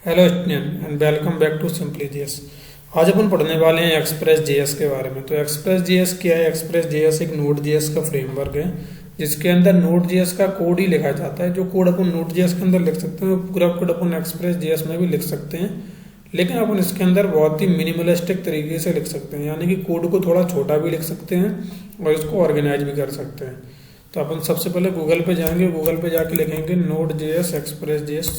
Hello student and welcome back to simply GS. आज अपन पढ़ने वाले हैं एक्सप्रेस जेएस के बारे में। तो एक्सप्रेस जेएस क्या है? एक्सप्रेस जेएस एक नोड जेएस का फ्रेमवर्क है जिसके अंदर नोड जेएस का कोड ही लिखा जाता है। जो कोड अपन नोड जेएस के अंदर लिख सकते हैं वो पूरा कोड अपन एक्सप्रेस जेएस में भी लिख सकते हैं, लेकिन अपन इसके अंदर बहुत ही मिनिमलिस्टिक तरीके से लिख सकते हैं, यानी कि कोड को थोड़ा छोटा भी लिख सकते हैं और इसको ऑर्गेनाइज भी कर सकते हैं। तो अपन सबसे पहले गूगल पे जाएंगे, गूगल पे जाके लिखेंगे node JS express JS.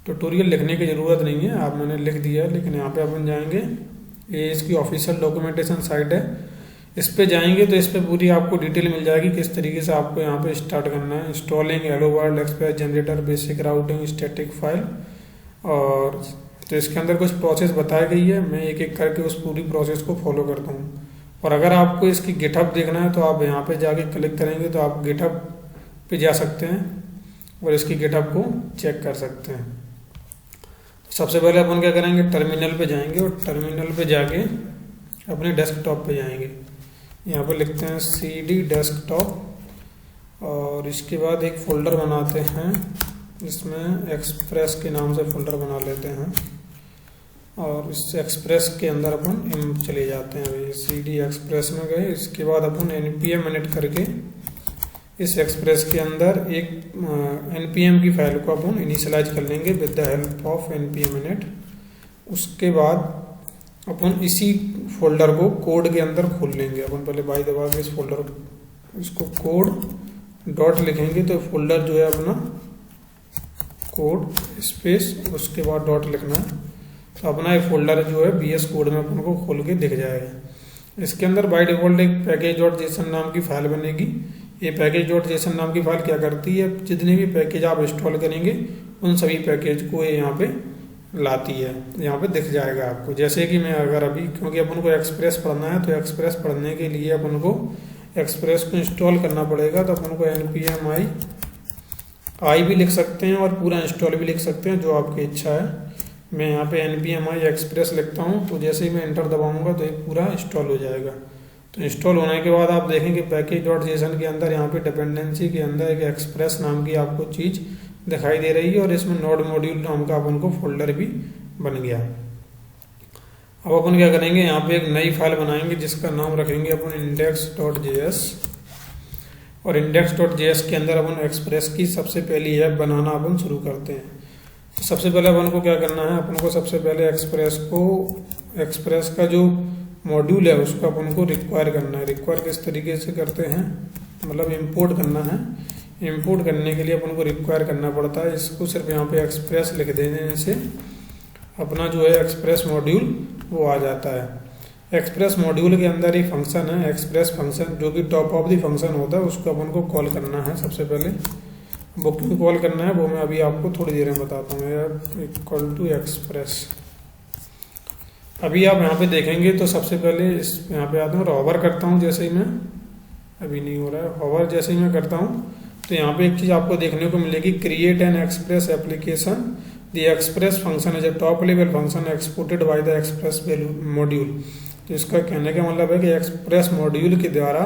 Tutorial लिखने की ज़रूरत नहीं है, आप मैंने लिख दिया है, लेकिन यहाँ पे अपन जाएंगे, ये इसकी ऑफिशियल डॉक्यूमेंटेशन साइट है। इस पे जाएंगे तो इस पे पूरी आपको डिटेल मिल जाएगी किस तरीके से आपको यहाँ पे स्टार्ट करना है। Installing hello world express generator basic routing static file, और तो इसके अंदर कुछ प्रोसेस बताई गई है। मैं एक एक करके उस पूरी प्रोसेस को फॉलो करता हूँ। और अगर आपको इसकी गिटहब देखना है तो आप यहाँ पे जाके क्लिक करेंगे तो आप गिटहब पे जा सकते हैं और इसकी गिटहब को चेक कर सकते हैं। सबसे पहले अपन क्या करेंगे, टर्मिनल पे जाएंगे और टर्मिनल पे जाके अपने डेस्कटॉप पे जाएंगे। यहाँ पे लिखते हैं CD डेस्कटॉप और इसके बाद एक फ़ोल्डर बनाते हैं, इसमें एक्सप्रेस के नाम से फ़ोल्डर बना लेते हैं और इस एक्सप्रेस के अंदर अपन चले जाते हैं। अभी CD एक्सप्रेस में गए, इसके बाद अपन npm init करके इस एक्सप्रेस के अंदर एक npm की फाइल को अपन इनिशियलाइज कर लेंगे with the help of npm init। उसके बाद अपन इसी फोल्डर को कोड के अंदर खोल लेंगे। अपन पहले बाई दबा के इस फोल्डर इसको कोड डॉट लिखेंगे तो फोल्डर जो है अपना कोड स्पेस उसके बाद डॉट लिखना है, तो अपना एक फोल्डर जो है VS कोड में अपन को खोल के दिख जाएगा। इसके अंदर बाई डिफॉल्ट एक पैकेज डॉट जेसन नाम की फाइल बनेगी। ये पैकेज डॉट जेसन नाम की फाइल क्या करती है, जितने भी पैकेज आप इंस्टॉल करेंगे उन सभी पैकेज को ये यहाँ पे लाती है। यहाँ पे दिख जाएगा आपको। जैसे कि मैं अगर अभी, क्योंकि अपन को एक्सप्रेस पढ़ना है तो एक्सप्रेस पढ़ने के लिए अपन को एक्सप्रेस को इंस्टॉल करना पड़ेगा। तो अपन को npm i भी लिख सकते हैं और पूरा इंस्टॉल भी लिख सकते हैं, जो आपकी इच्छा है। मैं यहाँ पे npm i एक्सप्रेस लिखता हूँ, तो जैसे ही मैं एंटर दबाऊंगा तो ये पूरा इंस्टॉल हो जाएगा। तो इंस्टॉल होने के बाद आप देखेंगे पैकेज डॉट जेसन के अंदर यहाँ पे डिपेंडेंसी के अंदर एक एक्सप्रेस नाम की आपको चीज़ दिखाई दे रही है और इसमें नोड मॉड्यूल नाम का अपन को फोल्डर भी बन गया। अब अपन क्या करेंगे, यहाँ पे एक नई फाइल बनाएंगे जिसका नाम रखेंगे अपन index.js और index.js के अंदर अपन एक्सप्रेस की सबसे पहली ऐप बनाना अपन शुरू करते हैं। तो सबसे पहले अपन को क्या करना है, अपन को सबसे पहले एक्सप्रेस का जो मॉड्यूल है उसको अपन को रिक्वायर करना है। रिक्वायर किस तरीके से करते हैं, मतलब इंपोर्ट करना है। इंपोर्ट करने के लिए अपन को रिक्वायर करना पड़ता है। इसको सिर्फ यहाँ पे एक्सप्रेस लिख देने से अपना जो है एक्सप्रेस मॉड्यूल वो आ जाता है। एक्सप्रेस मॉड्यूल के अंदर एक फंक्शन है एक्सप्रेस फंक्शन, जो कि टॉप ऑफ द फंक्शन होता है, उसको अपन को कॉल करना है। सबसे पहले वो क्यों कॉल करना है वो मैं अभी आपको थोड़ी देर में बताता हूँ। इक्वल टू एक्सप्रेस, अभी आप यहाँ पे देखेंगे तो सबसे पहले इस यहाँ पे आता हूँ, हॉवर करता हूँ। जैसे ही मैं, अभी नहीं हो रहा है हॉवर, जैसे ही मैं करता हूँ तो यहाँ पे एक चीज़ आपको देखने को मिलेगी, create an express application. The express function is a top level function exported by the express module. तो इसका कहने का मतलब है कि एक्सप्रेस मॉड्यूल के द्वारा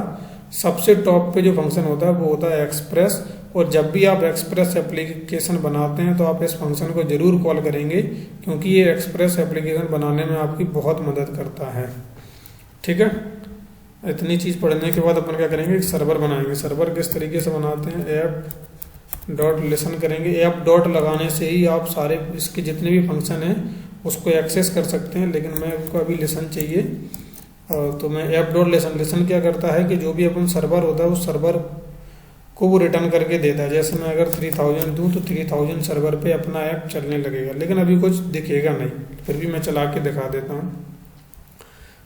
सबसे टॉप पे जो फंक्शन होता है वो होता है एक्सप्रेस। और जब भी आप एक्सप्रेस एप्लीकेशन बनाते हैं तो आप इस फंक्शन को जरूर कॉल करेंगे, क्योंकि ये एक्सप्रेस एप्लीकेशन बनाने में आपकी बहुत मदद करता है। ठीक है, इतनी चीज़ पढ़ने के बाद अपन क्या करेंगे, एक सर्वर बनाएंगे। सर्वर किस तरीके से बनाते हैं, ऐप डॉट लिसन करेंगे। ऐप डॉट लगाने से ही आप सारे इसके जितने भी फंक्शन हैं उसको एक्सेस कर सकते हैं, लेकिन मैं को अभी लिसन चाहिए तो मैं ऐप डॉट लिसन क्या करता है कि जो भी अपन सर्वर होता है उस सर्वर को वो रिटर्न करके देता है। जैसे मैं अगर 3000 दूँ तो 3000 सर्वर पे अपना ऐप चलने लगेगा, लेकिन अभी कुछ दिखेगा नहीं, फिर भी मैं चला के दिखा देता हूँ।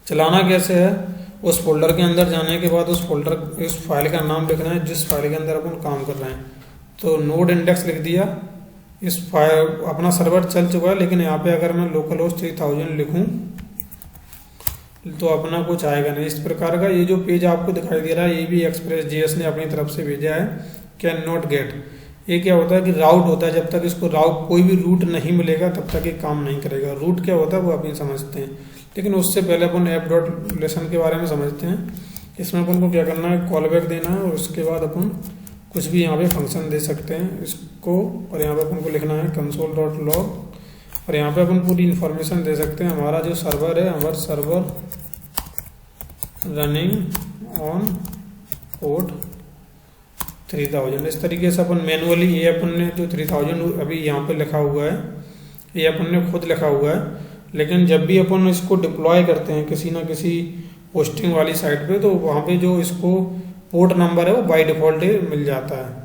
चलाना कैसे है, उस फोल्डर के अंदर जाने के बाद उस फोल्डर इस फाइल का नाम लिखना है जिस फाइल के अंदर अपन काम कर रहे हैं। तो नोड इंडेक्स लिख दिया, इस फाइल अपना सर्वर चल चुका है, लेकिन यहाँ पे अगर मैं लोकल होस्ट 3000 लिखूँ तो अपना कुछ आएगा नहीं। इस प्रकार का ये जो पेज आपको दिखाई दे रहा है ये भी एक्सप्रेस जेएस ने अपनी तरफ से भेजा है, कैन नॉट गेट। ये क्या होता है कि राउट होता है, जब तक इसको कोई भी रूट नहीं मिलेगा तब तक ये काम नहीं करेगा। रूट क्या होता है वो आप समझते हैं, लेकिन उससे पहले अपन ऐप डॉट लेसन के बारे में समझते हैं। इसमें अपन को क्या करना है, कॉल बैक देना है और उसके बाद अपन कुछ भी यहाँ पे फंक्शन दे सकते हैं इसको, और यहाँ पे अपन को लिखना है कंसोल डॉट लॉग और यहाँ पे अपन पूरी इन्फॉर्मेशन दे सकते हैं। हमारा जो सर्वर है, हमारा सर्वर रनिंग ऑन पोर्ट 3000। इस तरीके से अपन मैनुअली, ये अपन ने जो 3000 अभी यहाँ पे लिखा हुआ है, ये अपन ने खुद लिखा हुआ है, लेकिन जब भी अपन इसको डिप्लॉय करते हैं किसी ना किसी होस्टिंग वाली साइट पे, तो वहाँ पे जो इसको पोर्ट नंबर है वो बाय डिफ़ॉल्ट मिल जाता है।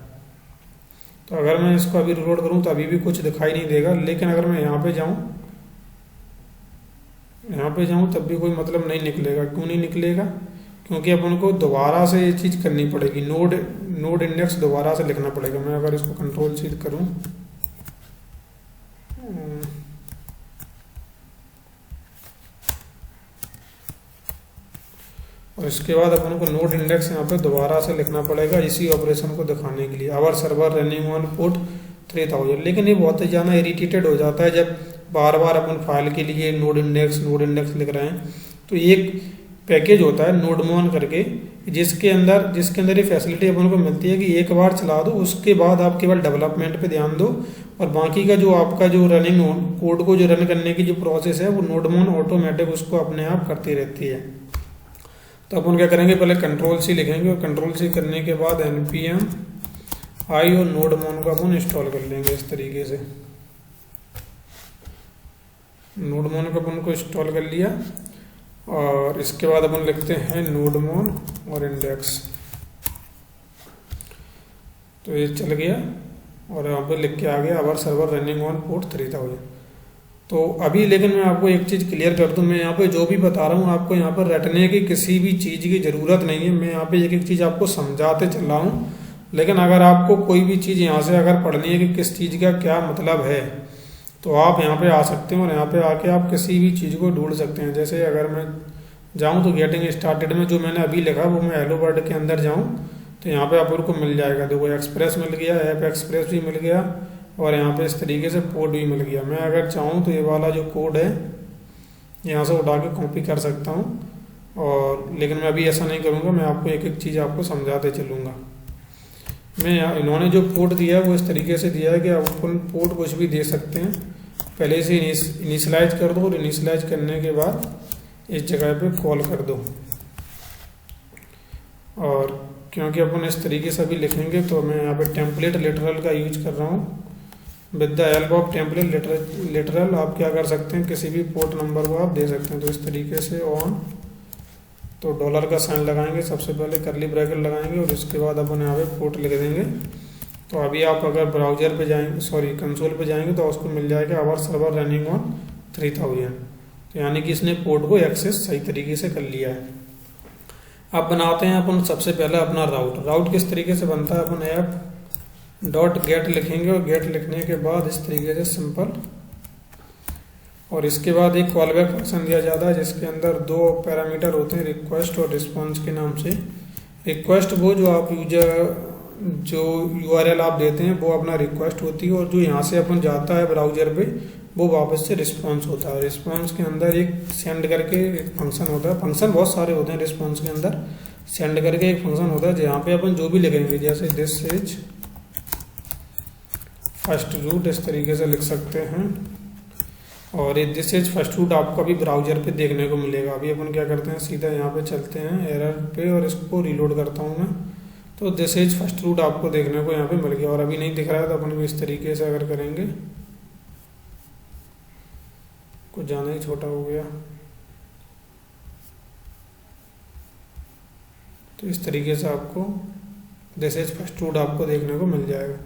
तो अगर मैं इसको अभी रिलोड करूँ तो अभी भी कुछ दिखाई नहीं देगा, लेकिन अगर मैं यहाँ पे जाऊँ तब भी कोई मतलब नहीं निकलेगा। क्यों नहीं निकलेगा? क्योंकि अपन को दोबारा से ये चीज़ करनी पड़ेगी, नोड इंडेक्स दोबारा से लिखना पड़ेगा। मैं अगर इसको कंट्रोल C करूँ, और इसके बाद अपन को नोड इंडेक्स यहाँ पे दोबारा से लिखना पड़ेगा इसी ऑपरेशन को दिखाने के लिए, our server running on port 3000। लेकिन ये बहुत ही ज़्यादा इरिटेटेड हो जाता है जब बार बार अपन फाइल के लिए नोड इंडेक्स लिख रहे हैं। तो एक पैकेज होता है नोडमोन करके, जिसके अंदर ये फैसिलिटी अपन को मिलती है कि एक बार चला दो, उसके बाद आप केवल डेवलपमेंट पे ध्यान दो, और बाकी का जो आपका जो रनिंग कोड को जो रन करने की जो प्रोसेस है वो नोडमोन ऑटोमेटिक उसको अपने आप करती रहती है। तो अपन क्या करेंगे, पहले कंट्रोल C लिखेंगे, और कंट्रोल C करने के बाद npm i और नोडमोन का अपन इंस्टॉल कर लेंगे। इस तरीके से नोडमोन का अपन को इंस्टॉल कर लिया, और इसके बाद अपन लिखते हैं नोडमोन और इंडेक्स। तो ये चल गया, और यहाँ पे लिख के आ गया our server running on port 3000। तो अभी लेकिन मैं आपको एक चीज़ क्लियर कर दूं, मैं यहाँ पे जो भी बता रहा हूँ आपको यहाँ पर रटने की किसी भी चीज़ की ज़रूरत नहीं है। मैं यहाँ पे एक एक चीज़ आपको समझाते चल रहा हूँ, लेकिन अगर आपको कोई भी चीज़ यहाँ से अगर पढ़नी है कि किस चीज़ का क्या मतलब है, तो आप यहाँ पे आ सकते हैं, और यहाँ पे आके आप किसी भी चीज़ को ढूंढ सकते हैं। जैसे अगर मैं जाऊँ तो गेटिंग स्टार्टेड में जो मैंने अभी लिखा वो मैं हेलो वर्ल्ड के अंदर जाऊँ तो यहाँ पे आपको मिल जाएगा। देखो एक्सप्रेस मिल गया, ऐप एक्सप्रेस भी मिल गया, और यहाँ पे इस तरीके से पोर्ट भी मिल गया। मैं अगर चाहूँ तो ये वाला जो कोड है यहाँ से उठा के कॉपी कर सकता हूँ, और लेकिन मैं अभी ऐसा नहीं करूँगा, मैं आपको एक एक चीज़ आपको समझाते चलूँगा। इन्होंने जो पोर्ट दिया है वो इस तरीके से दिया है कि आप अपन पोर्ट कुछ भी दे सकते हैं। पहले से इनिशलाइज कर दो, और इनिशलाइज करने के बाद इस जगह पे कॉल कर दो। और क्योंकि अपन इस तरीके से अभी लिखेंगे तो मैं यहाँ पे टेम्पलेट लिटरल का यूज कर रहा हूँ। With the help of template literal आप क्या कर सकते हैं, किसी भी पोर्ट नंबर को आप दे सकते हैं। तो इस तरीके से ऑन, तो डॉलर का साइन लगाएंगे, सबसे पहले करली ब्रैकेट लगाएंगे, और उसके बाद अपन यहाँ पे पोर्ट लिख देंगे। तो अभी आप अगर ब्राउजर पे जाएंगे, कंसोल पे जाएंगे, तो उसको मिल जाएगा आवर सर्वर रनिंग ऑन 3000। तो यानी कि इसने पोर्ट को एक्सेस सही तरीके से कर लिया है। अब बनाते हैं अपन सबसे पहले अपना राउट किस तरीके से बनता है। अपन ऐप डॉट गेट लिखेंगे, और गेट लिखने के बाद इस तरीके से सिंपल, और इसके बाद एक कॉल बैक फंक्शन दिया जाता है जिसके अंदर दो पैरामीटर होते हैं, रिक्वेस्ट और रिस्पॉन्स के नाम से। रिक्वेस्ट वो जो आप जो URL आप देते हैं वो अपना रिक्वेस्ट होती है, और जो यहाँ से अपन जाता है ब्राउजर पे वो वापस से रिस्पॉन्स होता है। रिस्पॉन्स के अंदर एक सेंड करके एक फंक्शन होता है, फंक्शन बहुत सारे होते हैं रिस्पॉन्स के अंदर। सेंड करके एक फंक्शन होता है जहाँ पे अपन जो भी लिखेंगे, जैसे दिस इज फर्स्ट रूट इस तरीके से लिख सकते हैं, और ये दिस इज फर्स्ट रूट आपको अभी ब्राउजर पे देखने को मिलेगा। अभी अपन क्या करते हैं, सीधा यहाँ पे चलते हैं एरर पे, और इसको रीलोड करता हूँ मैं। तो दिस इज फर्स्ट रूट आपको देखने को यहाँ पे मिल गया, और अभी नहीं दिख रहा है तो अपन इस तरीके से अगर करेंगे, कुछ ज़्यादा ही छोटा हो गया, तो इस तरीके से आपको दिस इज फर्स्ट रूट आपको देखने को मिल जाएगा।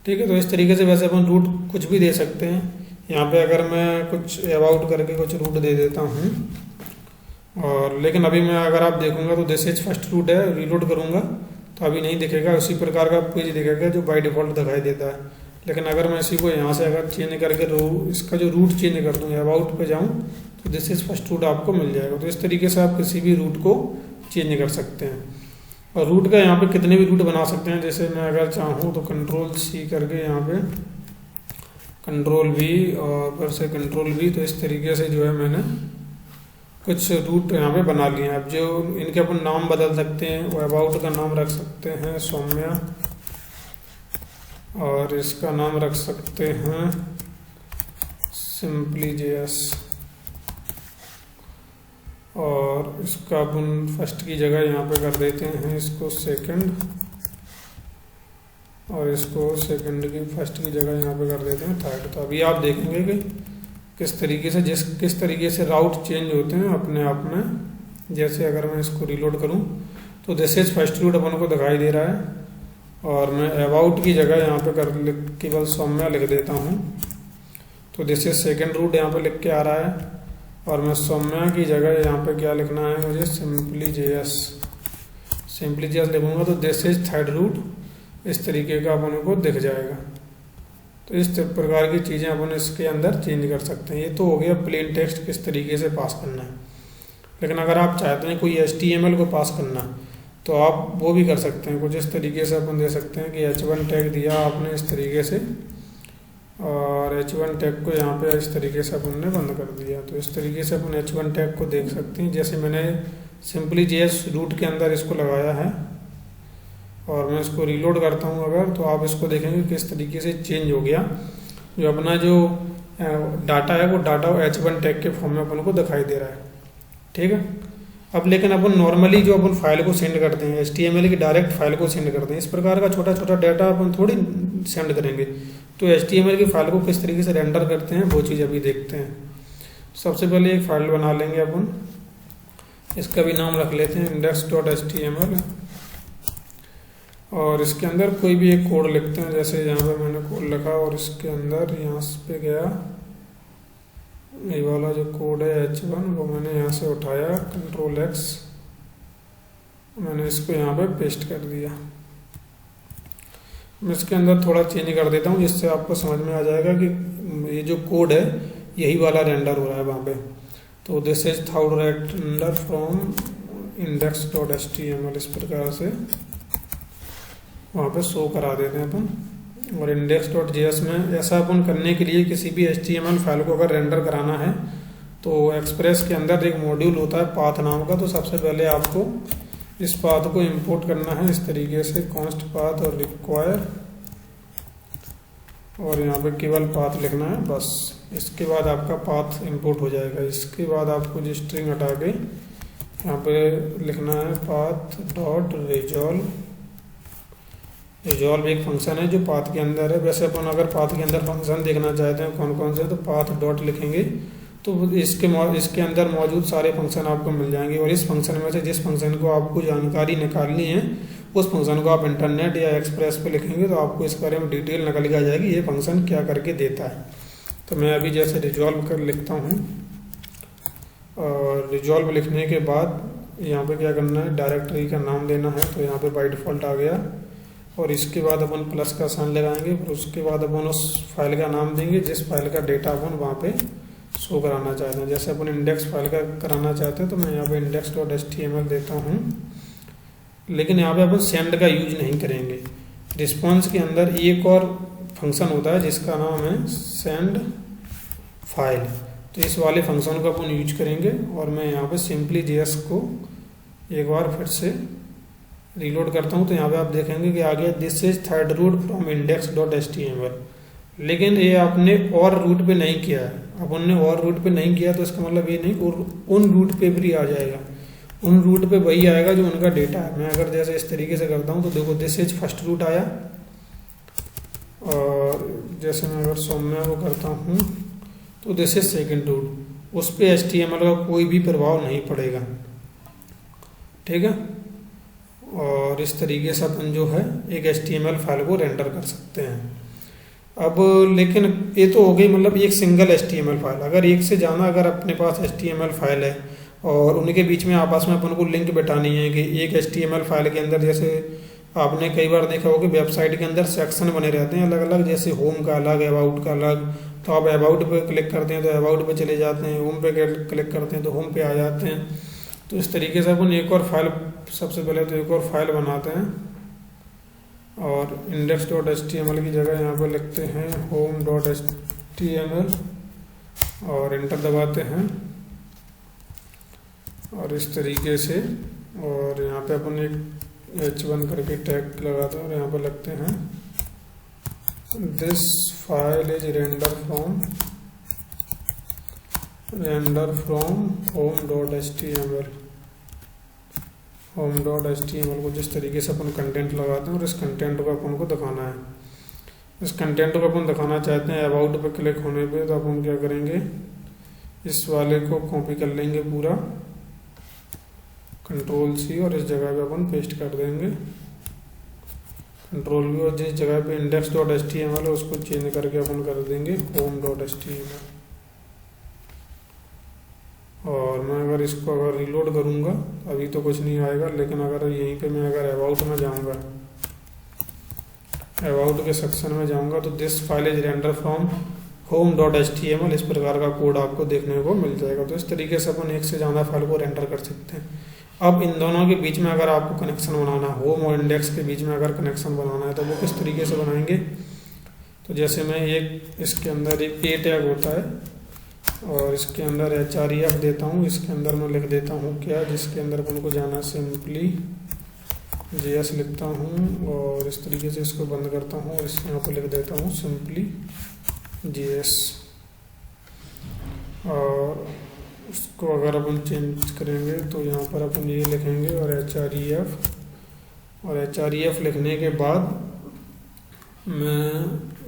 ठीक है, तो इस तरीके से वैसे अपन रूट कुछ भी दे सकते हैं। यहाँ पे अगर मैं कुछ अबाउट करके कुछ रूट दे देता हूँ, और लेकिन अभी मैं अगर आप देखूंगा तो दिस इज फर्स्ट रूट है, रीलोड करूंगा तो अभी नहीं दिखेगा, उसी प्रकार का पेज दिखेगा जो बाय डिफॉल्ट दिखाई देता है। लेकिन अगर मैं इसी को यहाँ से अगर चेंज करके इसका जो रूट चेंज कर दूँ, अबाउट पे जाऊँ, तो दिस इज फर्स्ट रूट आपको मिल जाएगा। तो इस तरीके से आप किसी भी रूट को चेंज कर सकते हैं, और रूट का यहाँ पे कितने भी रूट बना सकते हैं। जैसे मैं अगर चाहूँ तो कंट्रोल C करके यहाँ पे कंट्रोल V और फिर से कंट्रोल V, तो इस तरीके से जो है मैंने कुछ रूट यहाँ पे बना लिए हैं। अब जो इनके अपन नाम बदल सकते हैं, वो अबाउट का नाम रख सकते हैं सौम्या, और इसका नाम रख सकते हैं simply.js और इसका अपन फर्स्ट की जगह यहाँ पे कर देते हैं इसको सेकंड, और इसको सेकंड की फर्स्ट की जगह यहाँ पे कर देते हैं थर्ड। तो अभी आप देखेंगे कि किस तरीके से राउट चेंज होते हैं अपने आप में। जैसे अगर मैं इसको रीलोड करूँ तो दिस इज फर्स्ट रूट अपन को दिखाई दे रहा है, और मैं अबाउट की जगह यहाँ पे केवल सौम्या लिख देता हूँ तो दिस इज सेकंड रूट यहाँ पे लिख के आ रहा है, और मैं सौम्या की जगह यहाँ पे क्या लिखना है मुझे, सिंपली.js लिखूंगा तो दिस इज थर्ड रूट, इस तरीके का अपन को दिख जाएगा। तो इस प्रकार की चीज़ें अपन इसके अंदर चेंज कर सकते हैं। ये तो हो गया प्लेन टेक्स्ट किस तरीके से पास करना है। लेकिन अगर आप चाहते हैं कोई HTML को पास करना तो आप वो भी कर सकते हैं। कुछ इस तरीके से अपन दे सकते हैं कि H1 टैग दिया आपने इस तरीके से, और H1 टैग को यहाँ पे इस तरीके से अपन ने बंद कर दिया। तो इस तरीके से अपन H1 टैग को देख सकते हैं। जैसे मैंने सिंपली.js रूट के अंदर इसको लगाया है और मैं इसको रीलोड करता हूँ अगर, तो आप इसको देखेंगे किस तरीके से चेंज हो गया। जो अपना जो डाटा है वो डाटा H1 टैग के फॉर्म में अपन को दिखाई दे रहा है। ठीक है। अब लेकिन अपन नॉर्मली जो अपन फाइल को सेंड करते हैं HTML की डायरेक्ट फाइल को सेंड करते हैं, इस प्रकार का छोटा छोटा डाटा अपन थोड़ी सेंड करेंगे। तो HTML की फाइल को किस तरीके से रेंडर करते हैं वो चीज़ अभी देखते हैं। सबसे पहले एक फाइल बना लेंगे अपन, इसका भी नाम रख लेते हैं index.html, और इसके अंदर कोई भी एक कोड लिखते हैं। जैसे यहाँ पे मैंने कोड लिखा और इसके अंदर यहाँ पे गया, ये वाला जो कोड है H1 वो मैंने यहाँ से उठाया, Ctrl+X, मैंने इसको यहाँ पे पेस्ट कर दिया। मैं इसके अंदर थोड़ा चेंज कर देता हूँ जिससे आपको समझ में आ जाएगा कि ये जो कोड है यही वाला रेंडर हो रहा है वहाँ पे। तो this is thought render from index.html, इस प्रकार से वहाँ पे शो करा देते हैं अपन। और index.js में ऐसा अपन करने के लिए किसी भी HTML फाइल को अगर रेंडर कराना है तो एक्सप्रेस के अंदर एक मॉड्यूल होता है पाथ नाम का। तो सबसे पहले आपको इस पाथ को इंपोर्ट करना है इस तरीके से, कॉन्स्ट पाथ और रिक्वायर, और यहाँ पे केवल पाथ लिखना है बस। इसके बाद आपका पाथ इंपोर्ट हो जाएगा। इसके बाद आपको जो स्ट्रिंग हटा के यहाँ पे लिखना है पाथ डॉट रिजॉल्व एक फंक्शन है जो पाथ के अंदर है। वैसे अपन अगर पाथ के अंदर फंक्शन देखना चाहते हैं कौन कौन से, तो पाथ डॉट लिखेंगे तो इसके अंदर मौजूद सारे फंक्शन आपको मिल जाएंगे। और इस फंक्शन में से जिस फंक्शन को आपको जानकारी निकालनी है उस फंक्शन को आप इंटरनेट या एक्सप्रेस पे लिखेंगे तो आपको इस बारे में डिटेल निकल के आ जाएगी ये फंक्शन क्या करके देता है। तो मैं अभी जैसे रिजॉल्व कर लिखता हूँ, और रिजॉल्व लिखने के बाद यहाँ पे क्या करना है, डायरेक्टरी का नाम देना है। तो यहाँ पे बाय डिफ़ॉल्ट आ गया, और इसके बाद अपन प्लस का साइन लगाएंगे। फिर उसके बाद अपन उस फाइल का नाम देंगे जिस फाइल का डेटा अपन वहाँ पे शो कराना चाहते हैं। जैसे अपन इंडेक्स फाइल का कराना चाहते हैं तो मैं यहाँ पे index.html देता हूँ। लेकिन यहाँ पे अपन सेंड का यूज नहीं करेंगे। रिस्पॉन्स के अंदर एक और फंक्शन होता है जिसका नाम है सेंड फाइल, तो इस वाले फंक्शन को अपन यूज करेंगे। और मैं यहाँ पे सिंपली.js को एक बार फिर से रीलोड करता हूँ तो यहाँ पे आप देखेंगे कि आ गया this is third route from index.html। लेकिन ये आपने और रूट पे नहीं किया है। अपन ने और रूट पे नहीं किया तो इसका मतलब ये नहीं, उन रूट पे भी आ जाएगा। उन रूट पे वही आएगा जो उनका डेटा है। मैं अगर जैसे इस तरीके से करता हूँ तो देखो दिस इज फर्स्ट रूट आया, और जैसे मैं अगर सौम्या को करता हूँ तो दिस इज सेकेंड रूट। उस पर HTML का कोई भी प्रभाव नहीं पड़ेगा। ठीक है। और इस तरीके से अपन जो है एक HTML फाइल को रेंडर कर सकते हैं। अब लेकिन ये तो हो गई मतलब एक सिंगल HTML फाइल। अगर एक से ज़्यादा अगर अपने पास HTML फाइल है और उनके बीच में आपस में अपन को लिंक बैठानी है कि एक HTML फाइल के अंदर, जैसे आपने कई बार देखा होगा वेबसाइट के अंदर सेक्शन बने रहते हैं अलग अलग, जैसे होम का अलग, अबाउट का अलग। तो आप अबाउट पे क्लिक करते हैं तो अबाउट पे चले जाते हैं, होम पे क्लिक करते हैं तो होम पे आ जाते हैं। तो इस तरीके से अपन एक और फाइल, सबसे पहले तो एक और फाइल बनाते हैं और index.html की जगह यहाँ पर लिखते हैं home.html और इंटर दबाते हैं और इस तरीके से। और यहाँ पे अपन एक h1 करके टैग लगाते हैं और यहाँ पर लगते हैं this file is render from render from home.html। home.html को जिस तरीके से अपन कंटेंट लगाते हैं और इस कंटेंट को अपन को दिखाना है। इस कंटेंट को अपन दिखाना चाहते हैं अबाउट पे क्लिक होने पे, तो अपन क्या करेंगे, इस वाले को कॉपी कर लेंगे पूरा, Ctrl+C, और इस जगह पे अपन पेस्ट कर देंगे Ctrl+V, और जिस जगह पे index.html है उसको चेंज करके अपन कर देंगे home.html। और मैं अगर इसको अगर रिलोड करूंगा अभी तो कुछ नहीं आएगा, लेकिन अगर यहीं पे मैं अगर अबाउट में जाऊंगा, अबाउट के सेक्शन में जाऊंगा, तो this file is render from home.html, इस प्रकार का कोड आपको देखने को मिल जाएगा। तो इस तरीके से अपन एक से ज़्यादा फाइल को रेंडर कर सकते हैं। अब इन दोनों के बीच में अगर आपको कनेक्शन बनाना, होम और इंडेक्स के बीच में अगर कनेक्शन बनाना है, तो वो किस तरीके से बनाएंगे। तो जैसे मैं एक इसके अंदर एक ए टैग होता है और इसके अंदर href देता हूँ, इसके अंदर मैं लिख देता हूँ क्या, जिसके अंदर अपन को जाना सिंपली JS लिखता हूँ और इस तरीके से इसको बंद करता हूँ और इस यहाँ पर लिख देता हूँ सिंपली JS। और इसको अगर अपन चेंज करेंगे तो यहाँ पर अपन ये लिखेंगे और href लिखने के बाद मैं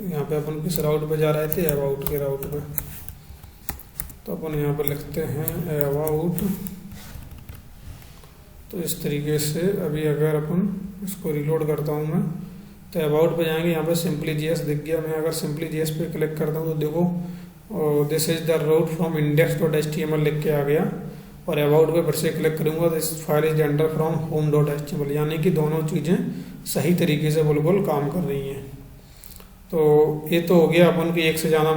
यहाँ पे अपन किस राउट पे जा रहे थे, अबाउट के राउट पे, तो अपन यहाँ पर लिखते हैं अबाउट। तो इस तरीके से अभी अगर अपन इसको रिलोड करता हूँ मैं, तो अबाउट पे जाएंगे, यहाँ पे सिंपली JS दिख गया। मैं अगर सिंपली JS पे क्लिक करता हूँ तो देखो this is the route from index.html लिख के आ गया, और अबाउट पे फिर से क्लिक करूँगा तो इस file is render from home.html, यानी कि दोनों चीज़ें सही तरीके से बिल्कुल काम कर रही हैं। तो ये तो हो गया अपन की एक से ज़्यादा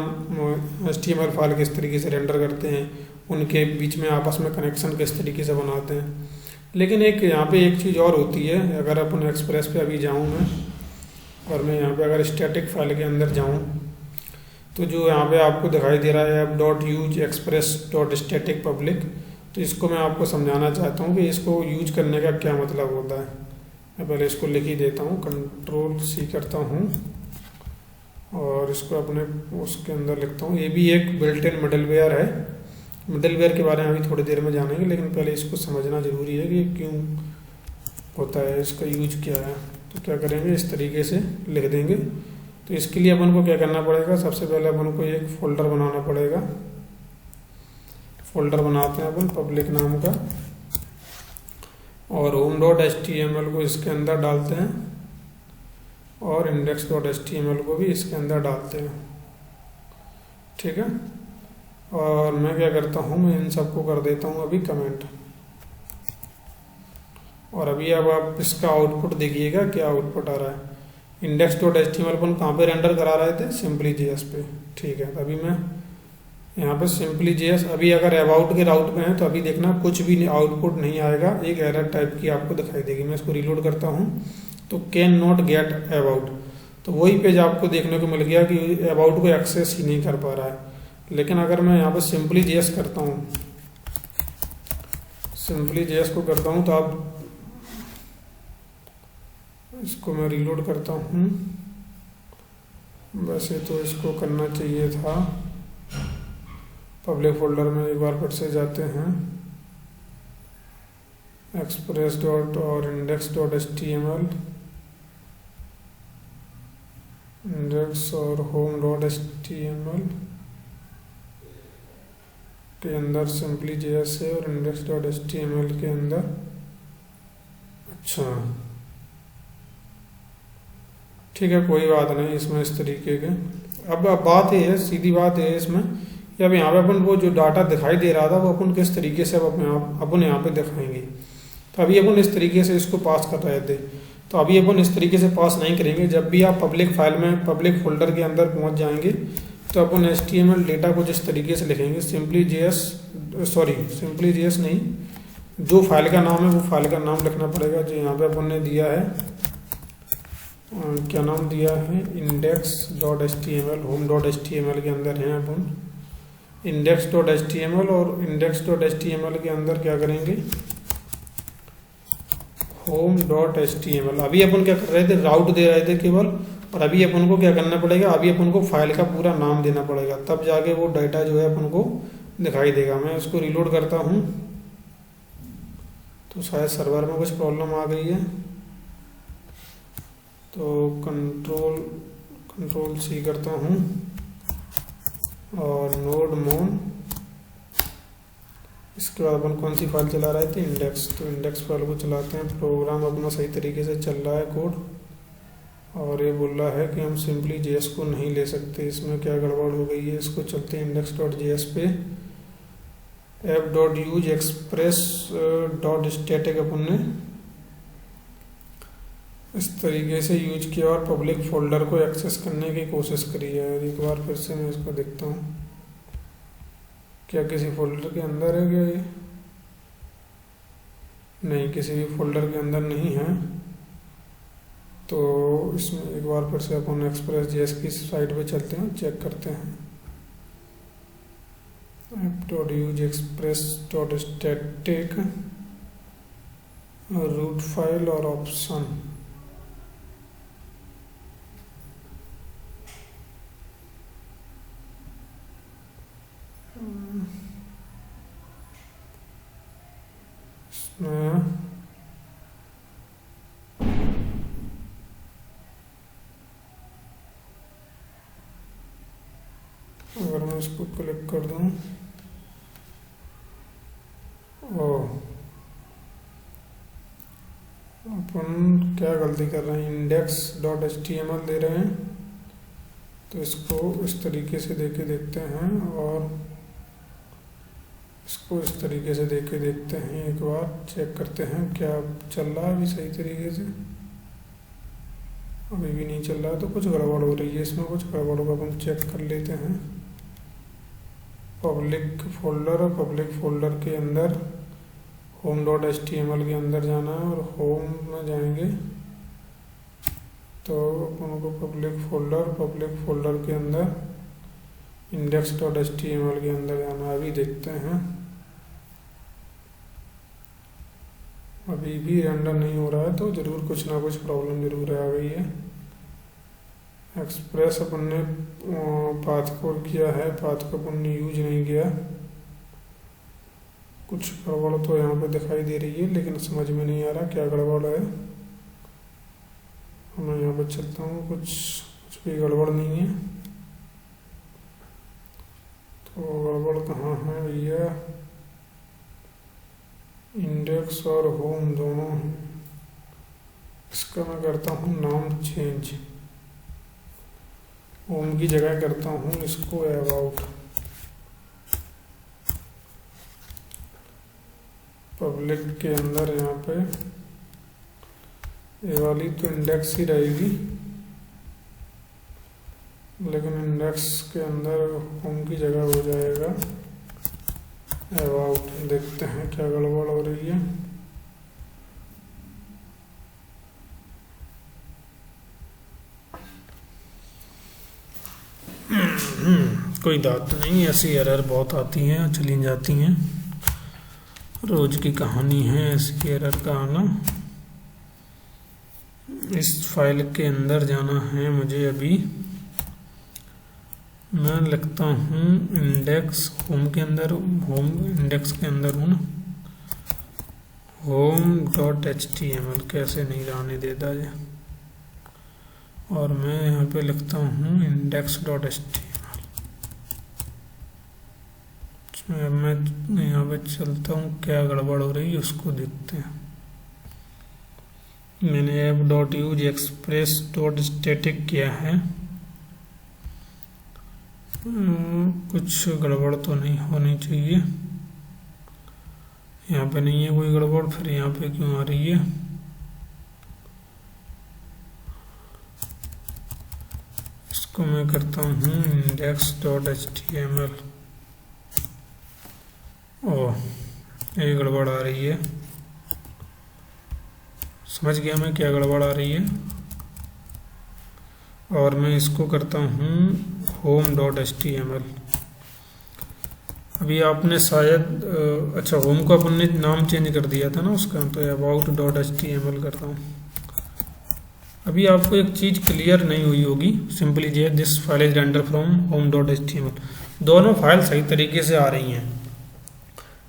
HTML फाइल किस तरीके से रेंडर करते हैं, उनके बीच में आपस में कनेक्शन किस तरीके से बनाते हैं। लेकिन एक यहाँ पे एक चीज़ और होती है, अगर अपन एक्सप्रेस पे अभी जाऊँ मैं और मैं यहाँ पे अगर स्टैटिक फाइल के अंदर जाऊँ, तो जो यहाँ पे आपको दिखाई दे रहा है app.use_express.static public, तो इसको मैं आपको समझाना चाहता हूँ कि इसको यूज करने का क्या मतलब होता है। मैं पहले इसको लिख ही देता हूँ, Ctrl+C करता हूँ और इसको अपने उसके अंदर लिखता हूँ। ये भी एक बिल्ट इन मिडलवेयर है। मिडलवेयर के बारे में अभी थोड़ी देर में जानेंगे, लेकिन पहले इसको समझना जरूरी है कि क्यों होता है, इसका यूज क्या है। तो क्या करेंगे, इस तरीके से लिख देंगे। तो इसके लिए अपन को क्या करना पड़ेगा, सबसे पहले अपन को एक फोल्डर बनाना पड़ेगा। फोल्डर बनाते हैं अपन पब्लिक नाम का, और home.html को इसके अंदर डालते हैं और index.html को भी इसके अंदर डालते हैं। ठीक है, और मैं क्या करता हूँ, मैं इन सबको कर देता हूँ अभी कमेंट। और अभी अब आप इसका आउटपुट देखिएगा क्या आउटपुट आ रहा है। index.html अपन कहाँ पे रेंडर करा रहे थे, सिंपली JS पे। ठीक है, अभी मैं यहाँ पे सिंपली JS, अभी अगर अबाउट के राउट में है तो अभी देखना कुछ भी आउटपुट नहीं आएगा, एक एरर टाइप की आपको दिखाई देगी। मैं इसको रिलोड करता हूँ तो कैन नॉट गेट अबाउट, तो वही पेज आपको देखने को मिल गया कि अबाउट को एक्सेस ही नहीं कर पा रहा है। लेकिन अगर मैं यहाँ पे सिंपली JS करता हूँ, सिंपली JS को करता हूँ, तो आप इसको मैं रिलोड करता हूँ। वैसे तो इसको करना चाहिए था, पब्लिक फोल्डर में एक बार फिर से जाते हैं, express डॉट और index.html, इंडेक्स और home.html के अंदर सिंपली JS है और index.html के अंदर, अच्छा ठीक है कोई बात नहीं इसमें इस तरीके के। अब बात ये है, सीधी बात है इसमें कि अब यहाँ पे अपन वो जो डाटा दिखाई दे रहा था वो अपन किस तरीके से अब अपन यहाँ पे दिखाएंगे। तो अभी अपन इस तरीके से इसको पास कर रहे थे, तो अभी अपन इस तरीके से पास नहीं करेंगे। जब भी आप पब्लिक फाइल में पब्लिक फोल्डर के अंदर पहुँच जाएंगे तो अपन HTML डेटा को जिस तरीके से लिखेंगे, सिंपली JS नहीं, जो फाइल का नाम है वो फाइल का नाम लिखना पड़ेगा। जो यहाँ पे अपन ने दिया है, क्या नाम दिया है, index.html, home.html के अंदर है अपन index.html, और index.html के अंदर क्या करेंगे, home.html। अभी अपन क्या कर रहे थे, राउट दे रहे थे केवल, और अभी अपन को क्या करना पड़ेगा, अभी अपन को फाइल का पूरा नाम देना पड़ेगा, तब जाके वो डाटा जो है अपन को दिखाई देगा। मैं उसको रिलोड करता हूँ तो शायद सर्वर में कुछ प्रॉब्लम आ गई है, तो कंट्रोल सी करता हूँ और नोड मोन। इसके बाद अपन कौन सी फाइल चला रहे थे, इंडेक्स, तो इंडेक्स फाइल को चलाते हैं। प्रोग्राम अपना सही तरीके से चल रहा है कोड, और ये बोल रहा है कि हम सिंपली जेएस को नहीं ले सकते, इसमें क्या गड़बड़ हो गई है। इसको चलते हैं index.js पे, app.use express.static अपन ने इस तरीके से यूज किया और पब्लिक फोल्डर को एक्सेस करने की कोशिश करी है। एक बार फिर से मैं इसको देखता हूँ, क्या किसी फोल्डर के अंदर है क्या ये? नहीं, किसी भी फोल्डर के अंदर नहीं है। तो इसमें एक बार फिर से अपन express.js की साइट पे चलते हैं, चेक करते हैं। app.use express.static रूट फाइल और ऑप्शन, इसमें अगर मैं इसको क्लिक कर दूं, अपन क्या गलती कर रहे हैं, index.html दे रहे हैं। तो इसको इस तरीके से देके देखते हैं और इसको इस तरीके से देके देखते हैं। एक बार चेक करते हैं क्या चल रहा है अभी सही तरीके से। अभी भी नहीं चल रहा है, तो कुछ गड़बड़ हो रही है इसमें, कुछ गड़बड़ होगा, अपन चेक कर लेते हैं। पब्लिक फोल्डर के अंदर home.html के अंदर जाना है और होम में जाएंगे तो अपन को पब्लिक फोल्डर के अंदर index.html के अंदर जाना है। अभी देखते हैं, अभी भी रेंडर नहीं हो रहा है, तो जरूर कुछ ना कुछ प्रॉब्लम जरूर आ गई है। एक्सप्रेस अपन ने पाथ को किया है, पाथ को अपन ने यूज नहीं किया। कुछ गड़बड़ तो यहाँ पे दिखाई दे रही है, लेकिन समझ में नहीं आ रहा क्या गड़बड़ है। मैं यहाँ पे चलता हूँ, कुछ भी गड़बड़ नहीं है। तो गड़बड़ कहाँ है भैया, इंडेक्स और होम दोनों हैं। इसका मैं करता हूँ नाम चेंज, होम की जगह करता हूँ इसको अबाउट। पब्लिक के अंदर यहाँ पे ये वाली तो इंडेक्स ही रहेगी, लेकिन इंडेक्स के अंदर होम की जगह हो जाएगा अबाउट। देखते हैं क्या गड़बड़ हो रही है। कोई बात नहीं, ऐसी एरर बहुत आती हैं, चली जाती हैं, रोज की कहानी है ऐसी एरर का आना। इस फाइल के अंदर जाना है मुझे। अभी मैं लिखता हूँ इंडेक्स, होम के अंदर, होम इंडेक्स के अंदर हूँ ना, home.html कैसे नहीं जाने देता है। और मैं यहाँ पे लिखता हूँ index.html। मैं यहाँ पे चलता हूँ, क्या गड़बड़ हो रही है उसको देखते हैं। मैंने app.use express.static किया है, कुछ गड़बड़ तो नहीं होनी चाहिए। यहाँ पे नहीं है कोई गड़बड़, फिर यहाँ पे क्यों आ रही है। इसको मैं करता हूँ index.html। ओह, ये गड़बड़ आ रही है, समझ गया मैं क्या गड़बड़ आ रही है। और मैं इसको करता हूँ home.html। अभी आपने शायद अच्छा, होम को अपन ने नाम चेंज कर दिया था ना उसका, तो about.html करता हूँ। अभी आपको एक चीज़ क्लियर नहीं हुई होगी, simply J this file is render from home.html। दोनों फाइल सही तरीके से आ रही हैं,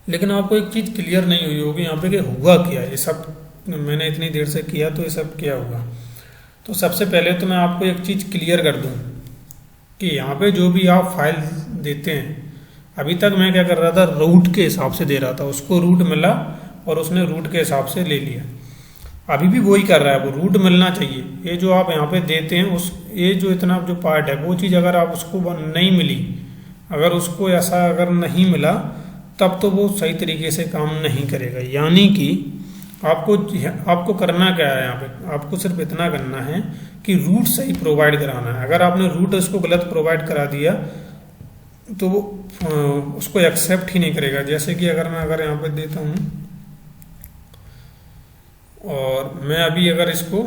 लेकिन आपको एक चीज़ क्लियर नहीं हुई होगी यहाँ पे कि हुआ क्या, ये सब मैंने इतनी देर से किया तो ये सब क्या हुआ। तो सबसे पहले तो मैं आपको एक चीज़ क्लियर कर दूँ कि यहाँ पे जो भी आप फाइल देते हैं, अभी तक मैं क्या कर रहा था, रूट के हिसाब से दे रहा था, उसको रूट मिला और उसने रूट के हिसाब से ले लिया। अभी भी वही कर रहा है, वो रूट मिलना चाहिए। ये जो आप यहाँ पे देते हैं उस, ये जो इतना जो पार्ट है वो चीज़ अगर आप उसको नहीं मिली, अगर उसको ऐसा अगर नहीं मिला, तब तो वो सही तरीके से काम नहीं करेगा। यानी कि आपको करना क्या है यहाँ पे, आपको सिर्फ इतना करना है कि रूट सही प्रोवाइड कराना है। अगर आपने रूट उसको गलत प्रोवाइड करा दिया तो वो उसको एक्सेप्ट ही नहीं करेगा। जैसे कि अगर यहाँ पे देता हूँ और मैं अभी अगर इसको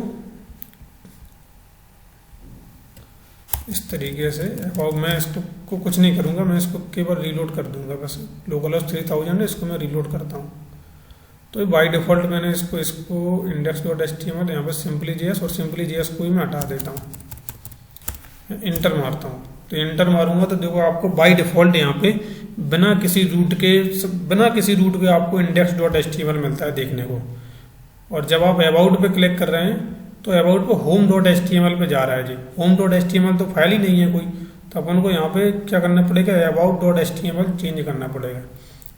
इस तरीके से, और मैं इसको को कुछ नहीं करूँगा, मैं इसको केवल रीलोड कर दूंगा बस। लोकल 3000 है, इसको मैं रीलोड करता हूँ। तो बाय डिफ़ॉल्ट मैंने इसको index.html यहाँ पर simply.js और simply.js को ही मैं हटा देता हूँ, इंटर मारता हूँ। तो इंटर मारूंगा तो देखो आपको बाय डिफ़ॉल्ट यहाँ पे बिना किसी रूट के आपको index.html मिलता है देखने को। और जब आप अबाउट पे क्लिक कर रहे हैं तो अबाउट पे home.html पे जा रहा है जी। home.html तो फाइल ही नहीं है कोई, तो अपन को यहाँ पे क्या करना पड़ेगा, about.html चेंज करना पड़ेगा।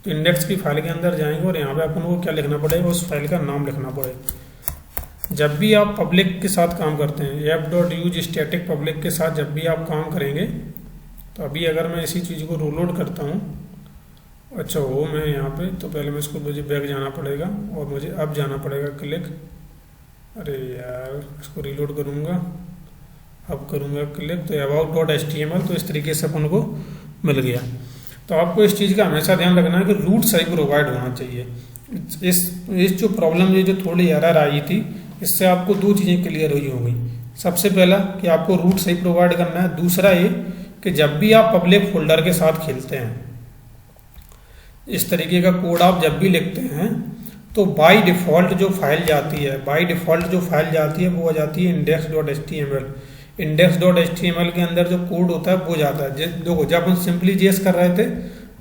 तो इंडेक्स की फाइल के अंदर जाएंगे और यहाँ पे अपन को क्या लिखना पड़ेगा, उस फाइल का नाम लिखना पड़ेगा। जब भी आप पब्लिक के साथ काम करते हैं, app.use स्टैटिक पब्लिक के साथ जब भी आप काम करेंगे, तो अभी अगर मैं इसी चीज़ को रोलोड करता हूँ, अच्छा हो मैं यहाँ पे, तो पहले मैं इसको, मुझे बैक जाना पड़ेगा और मुझे अब जाना पड़ेगा क्लिक, अरे यार इसको रीलोड करूँगा, अब करूँगा क्लिक, तो about.html, तो इस तरीके से अपन को मिल गया। तो आपको इस चीज़ का हमेशा ध्यान रखना है कि रूट सही प्रोवाइड होना चाहिए। इस जो प्रॉब्लम, ये जो थोड़ी एरर आई थी, इससे आपको दो चीज़ें क्लियर हुई होंगी। सबसे पहला कि आपको रूट सही प्रोवाइड करना है, दूसरा ये कि जब भी आप पब्लिक फोल्डर के साथ खेलते हैं, इस तरीके का कोड आप जब भी लिखते हैं, तो बाय डिफ़ॉल्ट जो फाइल जाती है वो आ जाती है index.html। index.html के अंदर जो कोड होता है वो जाता है। देखो जब अपन simply.js कर रहे थे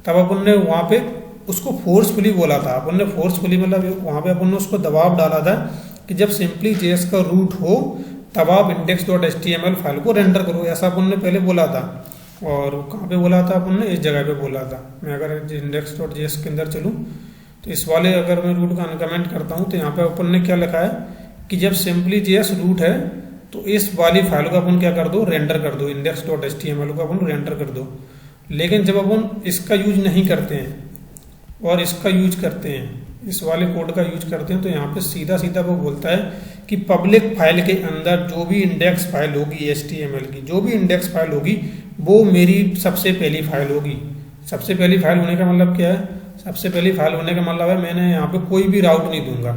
तब अपन ने वहाँ पे उसको फोर्सफुली बोला था, अपन ने फोर्सफुली मतलब वहाँ पे अपन ने उसको दबाव डाला था कि जब simply.js का रूट हो तब आप index.html फाइल को रेंडर करो, ऐसा अपन ने पहले बोला था। और कहाँ पे बोला था अपन ने, इस जगह पे बोला था। मैं अगर index.js के अंदर चलूँ तो इस वाले अगर मैं रूट का अनकमेंट करता हूँ तो यहाँ पे अपन ने क्या लिखा है कि जब simply.js रूट है तो इस वाली फाइल को अपन क्या कर दो, रेंडर कर दो, index.html को अपन रेंडर कर दो। लेकिन जब अपन इसका यूज नहीं करते हैं और इसका यूज करते हैं, इस वाले कोड का यूज करते हैं, तो यहाँ पे सीधा सीधा वो बोलता है कि पब्लिक फाइल के अंदर जो भी इंडेक्स फाइल होगी HTML की, जो भी इंडेक्स फाइल होगी वो मेरी सबसे पहली फाइल होगी। सबसे पहली फाइल होने का मतलब क्या है, सबसे पहली फाइल होने का मतलब है मैंने यहाँ पे कोई भी राउट नहीं दूंगा,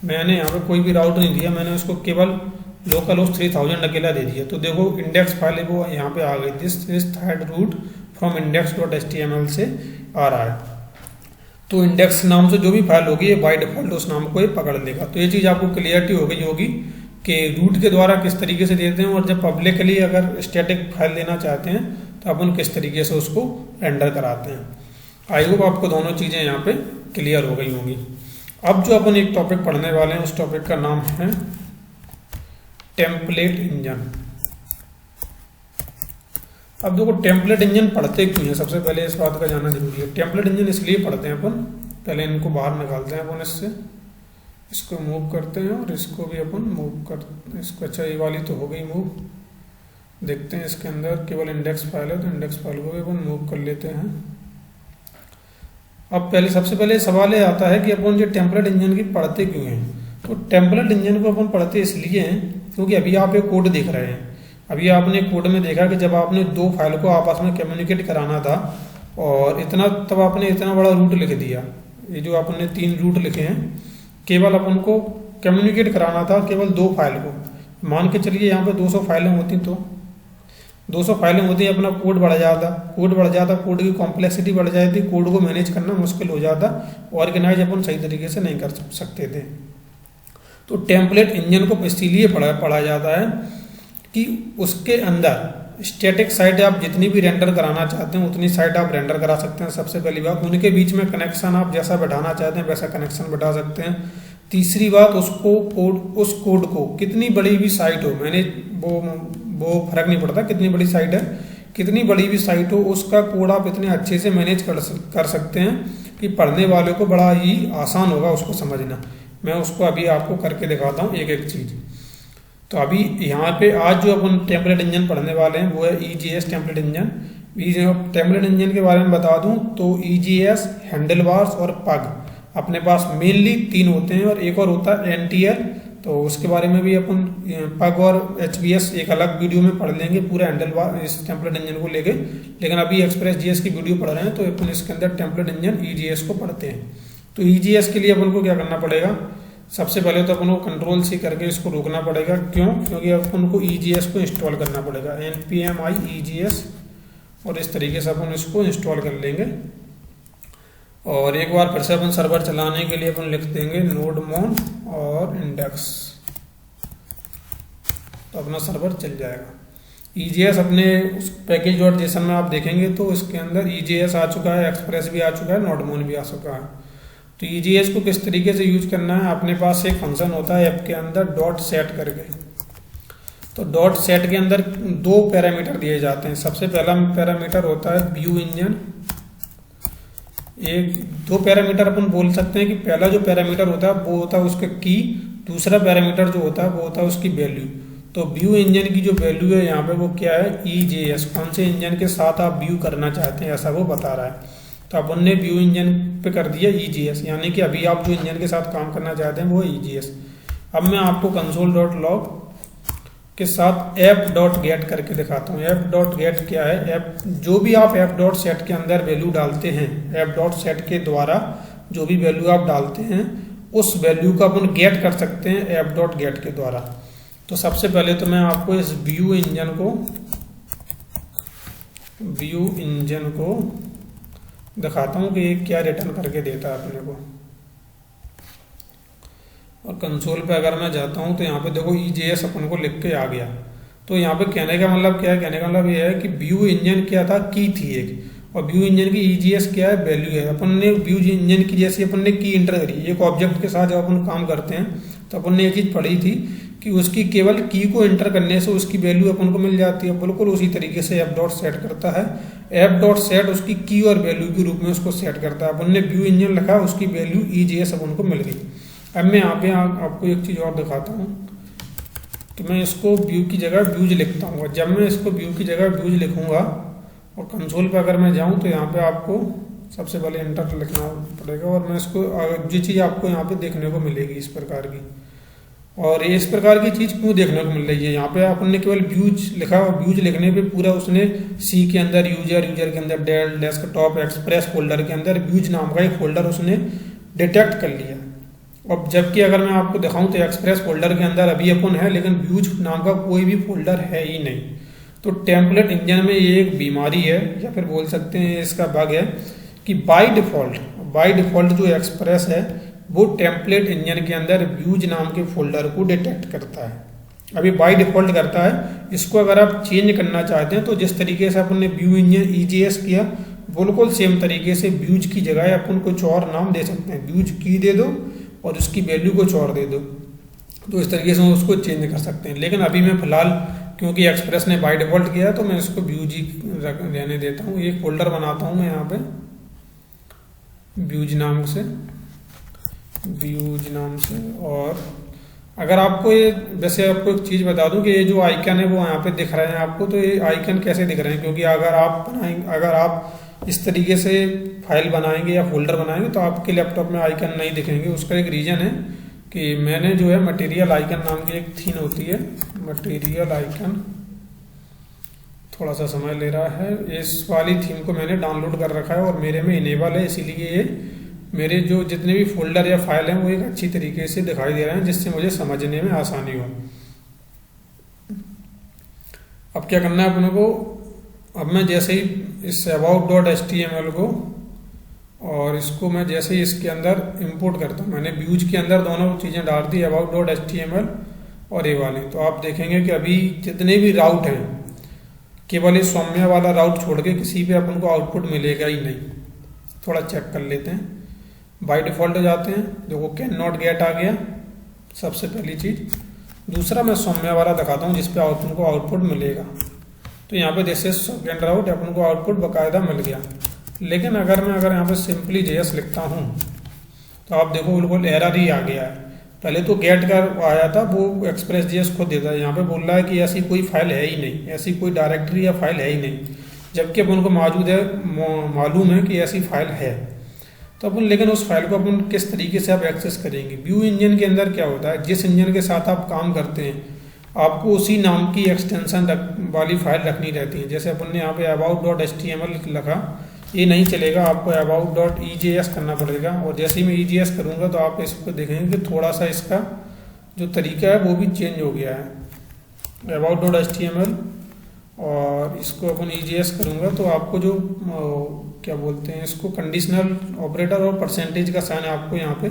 मैंने यहाँ पे कोई भी राउट नहीं दिया, मैंने उसको केवल लोकल होस्ट 3000 अकेला दे दिया। तो देखो इंडेक्स फाइल है वो यहाँ पे आ गई, this is third route from index.html से आ रहा है। तो इंडेक्स नाम से जो भी फाइल होगी ये बाय डिफॉल्ट उस नाम को ये पकड़ लेगा। तो ये चीज़ आपको क्लियरिटी हो गई होगी कि रूट के द्वारा किस तरीके से देते हैं, और जब पब्लिकली अगर स्टैटिक फाइल देना चाहते हैं तो अपन किस तरीके से उसको रेंडर कराते हैं। आई होप आपको दोनों चीज़ें यहाँ पे क्लियर हो गई होंगी। अब जो अपन एक टॉपिक पढ़ने वाले हैं उस टॉपिक का नाम है टेम्पलेट इंजन। अब देखो टेम्पलेट इंजन पढ़ते क्यों हैं, सबसे पहले इस बात का जानना जरूरी है। टेम्पलेट इंजन इसलिए पढ़ते हैं अपन, पहले इनको बाहर निकालते हैं अपन इससे, इसको मूव करते हैं और इसको भी अपन मूव करते हैं इसको। अच्छा ये वाली तो हो गई मूव, देखते हैं इसके अंदर केवल इंडेक्स फाइल है तो इंडेक्स फाइल को भी अपन मूव कर लेते हैं। अब पहले सबसे पहले सवाल ये आता है कि अपन जो टेम्पलेट इंजन की पढ़ते क्यों हैं। तो टेम्पलेट इंजन को अपन पढ़ते इसलिए हैं क्योंकि अभी आप एक कोड देख रहे हैं, अभी आपने कोड में देखा कि जब आपने दो फाइल को आपस में कम्युनिकेट कराना था और इतना, तब आपने इतना बड़ा रूट लिख दिया। ये जो आपने 3 रूट लिखे हैं, केवल अपन को कम्युनिकेट कराना था केवल 2 फाइल को। मान के चलिए यहाँ पे 200 फाइलें होती तो 200 फाइलें होती, अपना कोड बढ़ जाता, कोड की कॉम्प्लेक्सिटी बढ़ जाती, कोड को मैनेज करना मुश्किल हो जाता, ऑर्गेनाइज अपन सही तरीके से नहीं कर सकते थे। तो टेम्पलेट इंजन को इसीलिए पढ़ा जाता है कि उसके अंदर स्टैटिक साइट आप जितनी भी रेंडर कराना चाहते हैं उतनी साइट आप रेंडर करा सकते हैं। सबसे पहली बात, उनके बीच में कनेक्शन आप जैसा बढ़ाना चाहते हैं वैसा कनेक्शन बढ़ा सकते हैं। तीसरी बात, उस कोड को कितनी बड़ी भी साइट हो, मैंने वो फर्क नहीं पड़ता कितनी बड़ी साइट है, कितनी बड़ी भी साइट हो, उसका कोड आप इतने अच्छे से मैनेज कर सकते हैं कि पढ़ने वाले को बड़ा ही आसान होगा उसको समझना। मैं उसको अभी आपको करके दिखाता हूँ एक एक चीज़। तो अभी यहाँ पे आज जो अपन टेम्पलेट इंजन पढ़ने वाले हैं वो है EJS template engine. Template engine के बारे में बता दूं तो EJS, हैंडलबार्स और पग अपने पास मेनली 3 होते हैं, और एक और होता है NTL, तो उसके बारे में भी अपन पग और HBS एक अलग वीडियो में पढ़ लेंगे पूरा हैंडलबार इस टेम्पलेट इंजन को लेके। लेकिन अभी एक्सप्रेस JS की वीडियो पढ़ रहे हैं तो अपन इसके अंदर टेम्पलेट इंजन EJS को पढ़ते हैं। तो EJS के लिए अपन को क्या करना पड़ेगा, सबसे पहले तो अपन को Ctrl+C करके इसको रोकना पड़ेगा। क्यों? क्योंकि अपन को EJS को इंस्टॉल करना पड़ेगा, npm i EJS, और इस तरीके से अपन इसको इंस्टॉल कर लेंगे। और एक बार फिर से अपन सर्वर चलाने के लिए अपन लिख देंगे nodemon और index, तो अपना सर्वर चल जाएगा। EJS अपने उस package.json में आप देखेंगे तो इसके अंदर EJS आ चुका है, एक्सप्रेस भी आ चुका है, nodemon भी आ चुका है। तो EJS को किस तरीके से यूज करना है, अपने पास एक फंक्शन होता है ऐप के अंदर .set करके। तो .set के अंदर 2 पैरामीटर दिए जाते हैं। सबसे पहला पैरामीटर होता है व्यू इंजन। 2 पैरामीटर अपन बोल सकते हैं कि पहला जो पैरामीटर होता है वो होता है उसका की, दूसरा पैरामीटर जो होता है वो होता है उसकी वैल्यू। तो व्यू इंजन की जो वैल्यू है यहाँ पे वो क्या है, EJS, कौन से इंजन के साथ आप व्यू करना चाहते हैं ऐसा वो बता रहा है। तो अपन ने व्यू इंजन पे कर दिया EJS, यानी कि अभी आप जो इंजन के साथ काम करना चाहते हैं वो है EJS। अब मैं आपको console.log के साथ app.get करके दिखाता हूँ। app.get क्या है, ऐप जो भी आप app.set के अंदर वैल्यू डालते हैं, app.set के द्वारा जो भी वैल्यू आप डालते हैं उस वैल्यू को अपन गेट कर सकते हैं app.get के द्वारा। तो सबसे पहले तो मैं आपको इस व्यू इंजन को दिखाता हूँ कि ये क्या रिटर्न करके देता है अपने को। और कंसोल पे अगर मैं जाता हूँ तो यहाँ पे देखो EJS अपन को लिख के आ गया। तो यहाँ पे कहने का मतलब क्या है, कहने का मतलब ये है कि व्यू इंजन क्या था, की थी एक, और व्यू इंजन की EJS क्या है, वैल्यू है। अपन ने व्यू इंजन की जैसे अपन ने की इंटर करी, एक ऑब्जेक्ट के साथ जब अपन काम करते हैं तो अपन ने ये चीज़ पढ़ी थी कि उसकी केवल की को एंटर करने से उसकी वैल्यू अपन को मिल जाती है। बिल्कुल उसी तरीके से app.set करता है। app.set उसकी की और वैल्यू के रूप में उसको सेट करता है। अपन ने व्यू इंजन लिखा, उसकी वैल्यू EJS अपन को मिल गई। अब मैं यहाँ पे आपको एक चीज़ और दिखाता हूँ। तो मैं इसको व्यू की जगह व्यूज लिखता हूँ। जब मैं इसको व्यू की जगह व्यूज लिखूंगा और कंसोल पे अगर मैं जाऊँ तो यहाँ पे आपको सबसे पहले एंटर लिखना पड़ेगा, और मैं इसको जो चीज़ आपको यहाँ पे देखने को मिलेगी इस प्रकार की। और ये इस प्रकार की चीज़ क्यों देखने को मिल रही है, यहाँ पे अपन ने केवल व्यूज लिखा, और व्यूज लिखने पे पूरा उसने सी के अंदर यूजर के अंदर डेल डेस्कटॉप एक्सप्रेस फोल्डर के अंदर व्यूज नाम का एक फोल्डर उसने डिटेक्ट कर लिया। अब जबकि अगर मैं आपको दिखाऊं तो एक्सप्रेस फोल्डर के अंदर अभी अपन है, लेकिन व्यूज नाम का कोई भी फोल्डर है ही नहीं। तो टेम्पलेट इंजन में ये एक बीमारी है, या फिर बोल सकते हैं इसका बग है कि बाय डिफॉल्ट जो एक्सप्रेस है वो टेम्पलेट इंजन के अंदर व्यूज नाम के फोल्डर को डिटेक्ट करता है। अभी बाय डिफॉल्ट करता है। इसको अगर आप चेंज करना चाहते हैं तो जिस तरीके से अपन ने व्यू इंजन EJS किया, बिल्कुल सेम तरीके से व्यूज की जगह अपन कुछ और नाम दे सकते हैं। व्यूज की दे दो और उसकी वैल्यू कुछ और दे दो, तो इस तरीके से उसको चेंज कर सकते हैं। लेकिन अभी मैं फिलहाल क्योंकि एक्सप्रेस ने बाय डिफॉल्ट किया है तो मैं इसको व्यूज ही रहने देता हूँ। एक फोल्डर बनाता हूँ मैं यहाँ पे व्यूज नाम से। और अगर आपको ये, वैसे आपको एक चीज़ बता दूं कि ये जो आइकन है वो यहाँ पे दिख रहे हैं आपको, तो ये आइकन कैसे दिख रहे हैं, क्योंकि अगर आप इस तरीके से फाइल बनाएंगे या फोल्डर बनाएंगे तो आपके लैपटॉप में आइकन नहीं दिखेंगे। उसका एक रीज़न है कि मैंने जो है मटेरियल आइकन नाम की एक थीम होती है, मटेरियल आइकन, थोड़ा सा समय ले रहा है। इस वाली थीम को मैंने डाउनलोड कर रखा है और मेरे में इनेबल है, इसीलिए ये मेरे जो जितने भी फोल्डर या फाइल हैं वो एक अच्छी तरीके से दिखाई दे रहे हैं, जिससे मुझे समझने में आसानी हो। अब क्या करना है अपने को, अब मैं जैसे ही इस about.html को और इसको मैं जैसे ही इसके अंदर इंपोर्ट करता हूँ, मैंने व्यूज के अंदर दोनों चीज़ें डाल दी, about.html और ये वाली। तो आप देखेंगे कि अभी जितने भी राउट हैं, केवल इस सौम्या वाला राउट छोड़ के किसी पे अपन को आउटपुट मिलेगा ही नहीं। थोड़ा चेक कर लेते हैं। बाय डिफॉल्ट जाते हैं, देखो कैन नॉट गेट आ गया सबसे पहली चीज। दूसरा मैं सौम्या वाला दिखाता हूँ जिसपे अपन को आउटपुट मिलेगा। तो यहाँ पे जैसे सेकेंड राउट अपन को आउटपुट बाकायदा मिल गया। लेकिन अगर मैं यहाँ पे सिंपली जेएस लिखता हूँ तो आप देखो बिल्कुल एरर ही आ गया है। पहले तो गेट का आया था, वो एक्सप्रेस जेएस खुद देता है, यहाँ पे बोल रहा है कि ऐसी कोई फाइल है ही नहीं, ऐसी कोई डायरेक्टरी या फाइल है ही नहीं, जबकि अपन को मौजूद है, मालूम है कि ऐसी फाइल है। तो अपन लेकिन उस फाइल को अपन किस तरीके से आप एक्सेस करेंगे। व्यू इंजन के अंदर क्या होता है, जिस इंजन के साथ आप काम करते हैं आपको उसी नाम की एक्सटेंशन वाली फाइल रखनी रहती है। जैसे अपन ने यहाँ पे about.html लिखा, ये नहीं चलेगा, आपको about.ejas करना पड़ेगा। और जैसे ही मैं ejas करूँगा तो आप इसको देखेंगे कि थोड़ा सा इसका जो तरीका है वो भी चेंज हो गया है। about.html और इसको अपन ejas करूँगा तो आपको जो क्या बोलते हैं इसको, कंडीशनल ऑपरेटर और परसेंटेज का साइन आपको यहाँ पे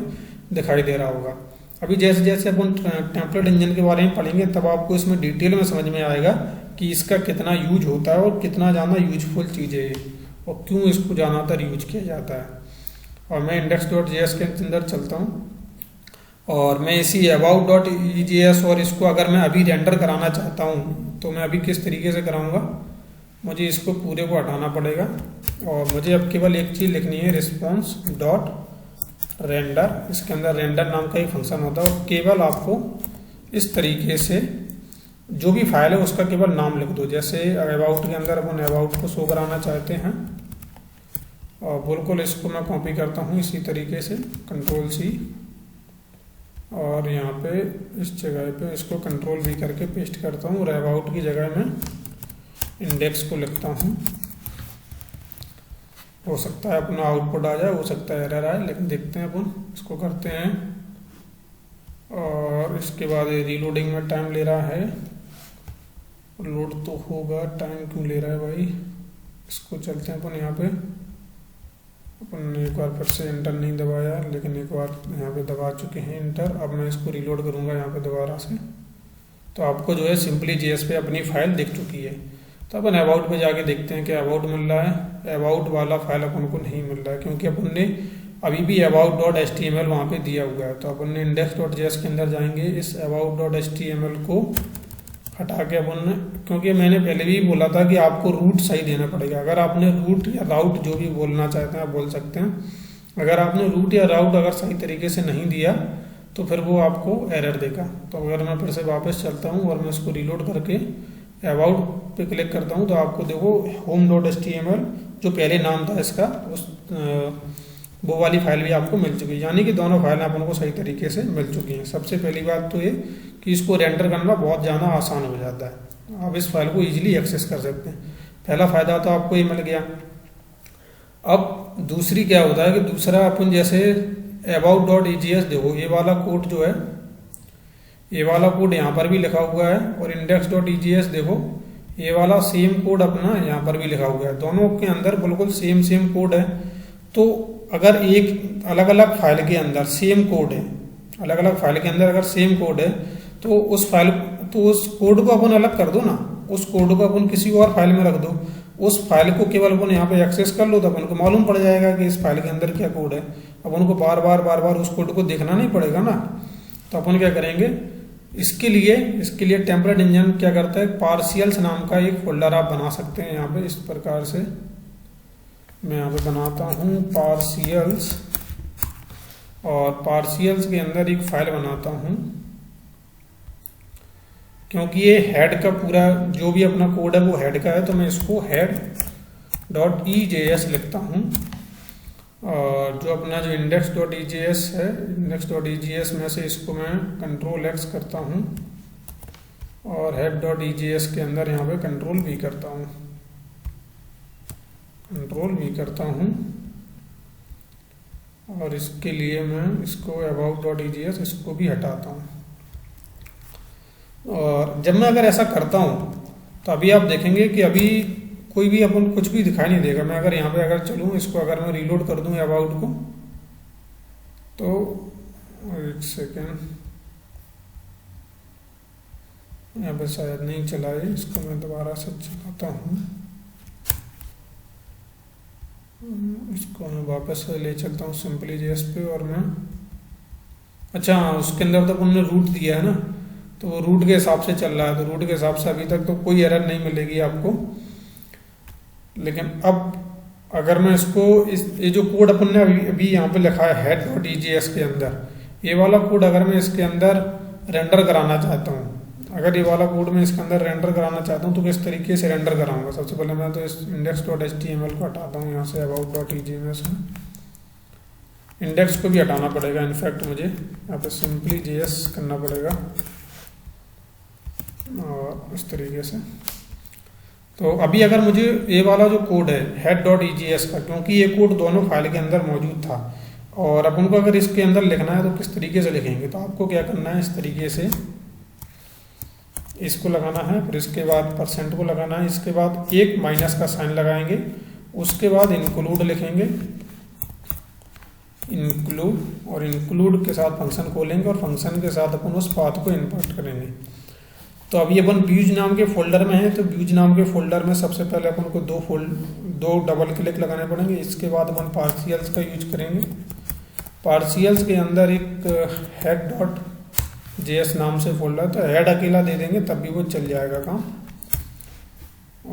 दिखाई दे रहा होगा। अभी जैसे जैसे अपन टेम्पलेट इंजन के बारे में पढ़ेंगे तब आपको इसमें डिटेल में समझ में आएगा कि इसका कितना यूज होता है और कितना ज़्यादा यूजफुल चीज़ है और क्यों इसको ज़्यादातर यूज किया जाता है। और मैं index.js के अंदर चलता हूँ और मैं इसी about.ejs और इसको अगर मैं अभी रेंडर कराना चाहता हूँ तो मैं अभी किस तरीके से कराऊंगा, मुझे इसको पूरे को हटाना पड़ेगा और मुझे अब केवल एक चीज़ लिखनी है, रिस्पॉन्स डॉट रेंडर। इसके अंदर रेंडर नाम का एक फंक्शन होता है और केवल आपको इस तरीके से जो भी फाइल है उसका केवल नाम लिख दो। जैसे अबाउट के अंदर अपन अबाउट को शो कराना चाहते हैं और बिल्कुल इसको मैं कॉपी करता हूँ इसी तरीके से, Ctrl+C और यहाँ पे इस जगह पे इसको Ctrl+V करके पेस्ट करता हूँ और अबाउट की जगह में इंडेक्स को लिखता हूँ। हो सकता है अपना आउटपुट आ जाए, हो सकता है एरर आए, लेकिन देखते हैं अपन इसको करते हैं। और इसके बाद रीलोडिंग में टाइम ले रहा है, लोड तो होगा, टाइम क्यों ले रहा है भाई। इसको चलते हैं अपन यहाँ पे, अपन ने एक बार फिर से इंटर नहीं दबाया लेकिन एक बार यहाँ पे दबा चुके हैं इंटर। अब मैं इसको रीलोड करूँगा यहाँ पे दोबारा से तो आपको जो है सिंपली जेएस पे अपनी फाइल दिख चुकी है। तो अपन अबाउट पे जाके देखते हैं कि अबाउट मिल रहा है। अबाउट वाला फाइल अपन को नहीं मिल रहा है क्योंकि अपन ने अभी भी about.html वहाँ पे दिया हुआ है। तो अपन ने index.js के अंदर जाएंगे, इस about.html को हटा के अपन, क्योंकि मैंने पहले भी बोला था कि आपको रूट सही देना पड़ेगा। अगर आपने रूट या राउट जो भी बोलना चाहते हैं आप बोल सकते हैं, अगर आपने रूट या राउट अगर सही तरीके से नहीं दिया तो फिर वो आपको एरर देगा। तो अगर मैं फिर से वापस चलता हूँ और मैं इसको रीलोड करके अबाउट पे क्लिक करता हूँ तो आपको देखो home.html जो पहले नाम था इसका उस वो वाली फाइल भी आपको मिल चुकी है। यानी कि दोनों फाइलें अपन को सही तरीके से मिल चुकी हैं। सबसे पहली बात तो ये कि इसको रेंडर करना बहुत ज़्यादा आसान हो जाता है, आप इस फाइल को ईजिली एक्सेस कर सकते हैं। पहला फ़ायदा तो आपको ये मिल गया। अब दूसरी क्या होता है कि दूसरा अपन जैसे about.ejas देखो, ये वाला कोड जो है, ये वाला कोड यहाँ पर भी लिखा हुआ है और index.ejas देखो ये वाला सेम कोड अपना यहाँ पर भी लिखा हुआ है। दोनों के अंदर बिल्कुल सेम कोड है। तो अगर एक अलग अलग फाइल के अंदर सेम कोड है, अलग अलग फाइल के अंदर अगर सेम कोड है तो उस कोड को अपन अलग कर दो ना, उस कोड को अपन किसी और फाइल में रख दो, उस फाइल को केवल अपन यहाँ पे एक्सेस कर लो तो अपन को मालूम पड़ जाएगा कि इस फाइल के अंदर क्या कोड है। अपन को बार बार उस कोड को देखना नहीं पड़ेगा ना। तो अपन क्या करेंगे, इसके लिए टेम्पलेट इंजन क्या करता है, पार्शियल्स नाम का एक फोल्डर आप बना सकते हैं। यहाँ पे इस प्रकार से मैं यहाँ पे बनाता हूँ पार्शियल्स और पार्शियल्स के अंदर एक फाइल बनाता हूँ, क्योंकि ये हेड का पूरा जो भी अपना कोड है वो हेड का है। तो मैं इसको head.ejs लिखता हूँ और जो अपना जो index.ejs है, index.ejs में से इसको मैं Ctrl+X करता हूँ और head.ejs के अंदर यहाँ पे Ctrl+V करता हूँ और इसके लिए मैं इसको about.ejs इसको भी हटाता हूँ। और जब मैं अगर ऐसा करता हूँ तो अभी आप देखेंगे कि अभी कोई भी अपन कुछ भी दिखाई नहीं देगा। मैं अगर यहाँ पे अगर चलूँ, इसको अगर मैं रीलोड कर दूँ अबाउट को, तो एक सेकेंड, यहाँ पे शायद नहीं चला है, इसको मैं दोबारा से चलाता हूँ। इसको मैं वापस ले चलता हूँ सिंपली जेएस पे और मैं अच्छा उसके अंदर तो हमने रूट दिया है ना, तो वो रूट के हिसाब से चल रहा है, तो रूट के हिसाब से अभी तक तो कोई एरर नहीं मिलेगी आपको। लेकिन अब अगर मैं इसको ये जो कोड अपन ने अभी यहाँ पे लिखा है head.egis के अंदर, ये वाला कोड अगर मैं इसके अंदर रेंडर कराना चाहता हूँ, अगर ये वाला कोड मैं इसके अंदर रेंडर कराना चाहता हूँ तो किस तरीके से रेंडर कराऊंगा। सबसे पहले मैं तो इस index.html को हटाता हूँ यहाँ से, about.egis में इंडेक्स को भी हटाना पड़ेगा। इनफैक्ट मुझे यहाँ पे सिंपली जेएस करना पड़ेगा और इस तरीके से। तो अभी अगर मुझे ये वाला जो कोड है head.egis का, क्योंकि ये कोड दोनों फाइल के अंदर मौजूद था और अपन को अगर इसके अंदर लिखना है तो किस तरीके से लिखेंगे, तो आपको क्या करना है, इस तरीके से इसको लगाना है, फिर इसके बाद % को लगाना है, इसके बाद एक माइनस का साइन लगाएंगे, उसके बाद इंक्लूड लिखेंगे, इंक्लूड, और इंक्लूड के साथ फंक्शन खोलेंगे और फंक्शन के साथ अपन उस पाथ को इंपोर्ट करेंगे। तो अभी अपन व्यूज नाम के फोल्डर में है, तो व्यूज नाम के फोल्डर में सबसे पहले अपन को दो डबल क्लिक लगाने पड़ेंगे। इसके बाद अपन पार्शियल्स का यूज करेंगे। पार्शियल्स के अंदर एक head.js नाम से फोल्डर, तो हेड अकेला दे देंगे तब भी वो चल जाएगा काम,